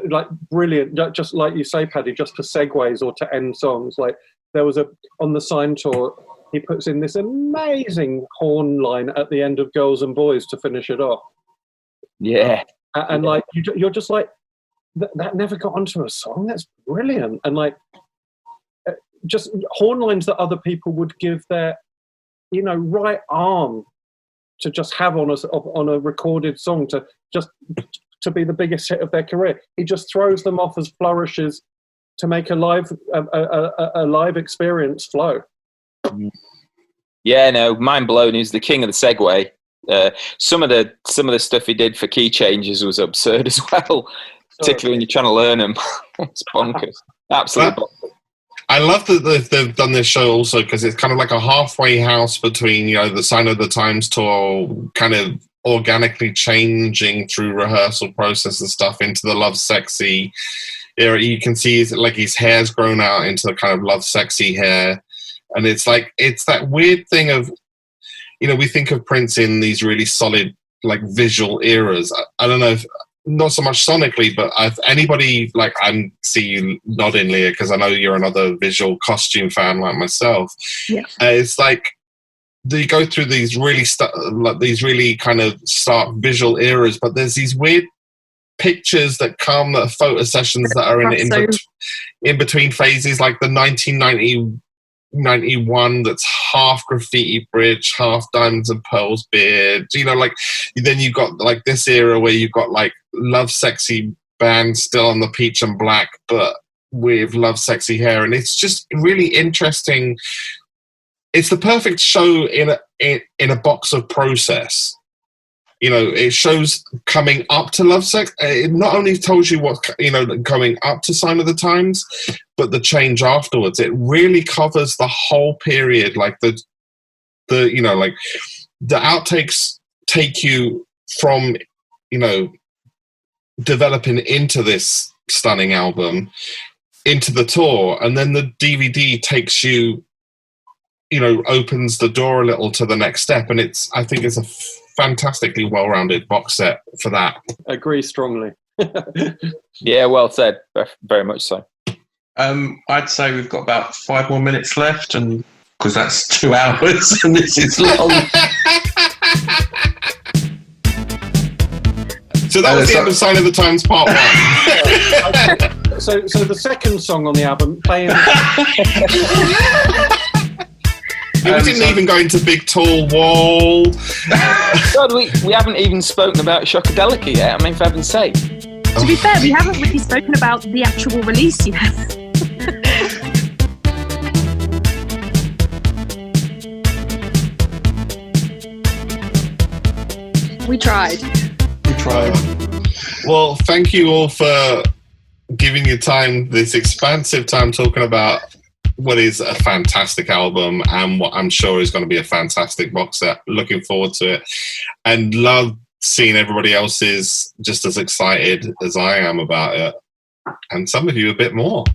like brilliant, just like you say, Paddy, just to segues or to end songs. Like there was on the Sign tour, he puts in this amazing horn line at the end of Girls and Boys to finish it off. Yeah. And like you're just like, that never got onto a song. That's brilliant. And like just horn lines that other people would give their right arm to just have on a recorded song to be the biggest hit of their career. He just throws them off as flourishes to make a live experience flow. Yeah, no, mind blown. He's the king of the segue. Some of the stuff he did for key changes was absurd as well, particularly when you're trying to learn them. It's bonkers. Absolutely bonkers. I love that they've done this show also, because it's kind of like a halfway house between, the Sign of the Times tour kind of organically changing through rehearsal process and stuff into the Love Sexy era. You can see his hair's grown out into the kind of Love Sexy hair. And it's that weird thing of, we think of Prince in these really solid, like, visual eras. I don't know if not so much sonically, but anybody, like, I see you nodding, Leah, because I know you're another visual costume fan like myself. Yeah. It's like they go through these really kind of stark visual eras, but there's these weird pictures that come, that photo sessions that are in between phases, like the 1991 that's half graffiti bridge, half diamonds and pearls beard, you know, like, then you've got like this era where you've got like Love Sexy band still on the peach and black, but with Love Sexy hair, and it's just really interesting. It's the perfect show in a box of process. You know, it shows coming up to Love Sex. It not only tells you what, you know, coming up to Sign of the Times, but the change afterwards. It really covers the whole period. Like the you know, like the outtakes take you from, you know, developing into this stunning album, into the tour, and then the DVD takes you, you know, opens the door a little to the next step. And I think it's a fantastically well-rounded box set for that. Agree strongly. Yeah, well said. Very much so. I'd say we've got about 5 more minutes left, and because that's 2 hours and this is long. So that was the end of Sign of the Times Part 1. So the second song on the album, playing... We didn't even go into Big Tall Wall. God, we haven't even spoken about Shockadelica yet. I mean, for heaven's sake. To be fair, we haven't really spoken about the actual release yet. We tried. Well, thank you all for giving your time, this expansive time, talking about what is a fantastic album and what I'm sure is going to be a fantastic box set. Looking forward to it, and love seeing everybody else is just as excited as I am about it, and some of you a bit more.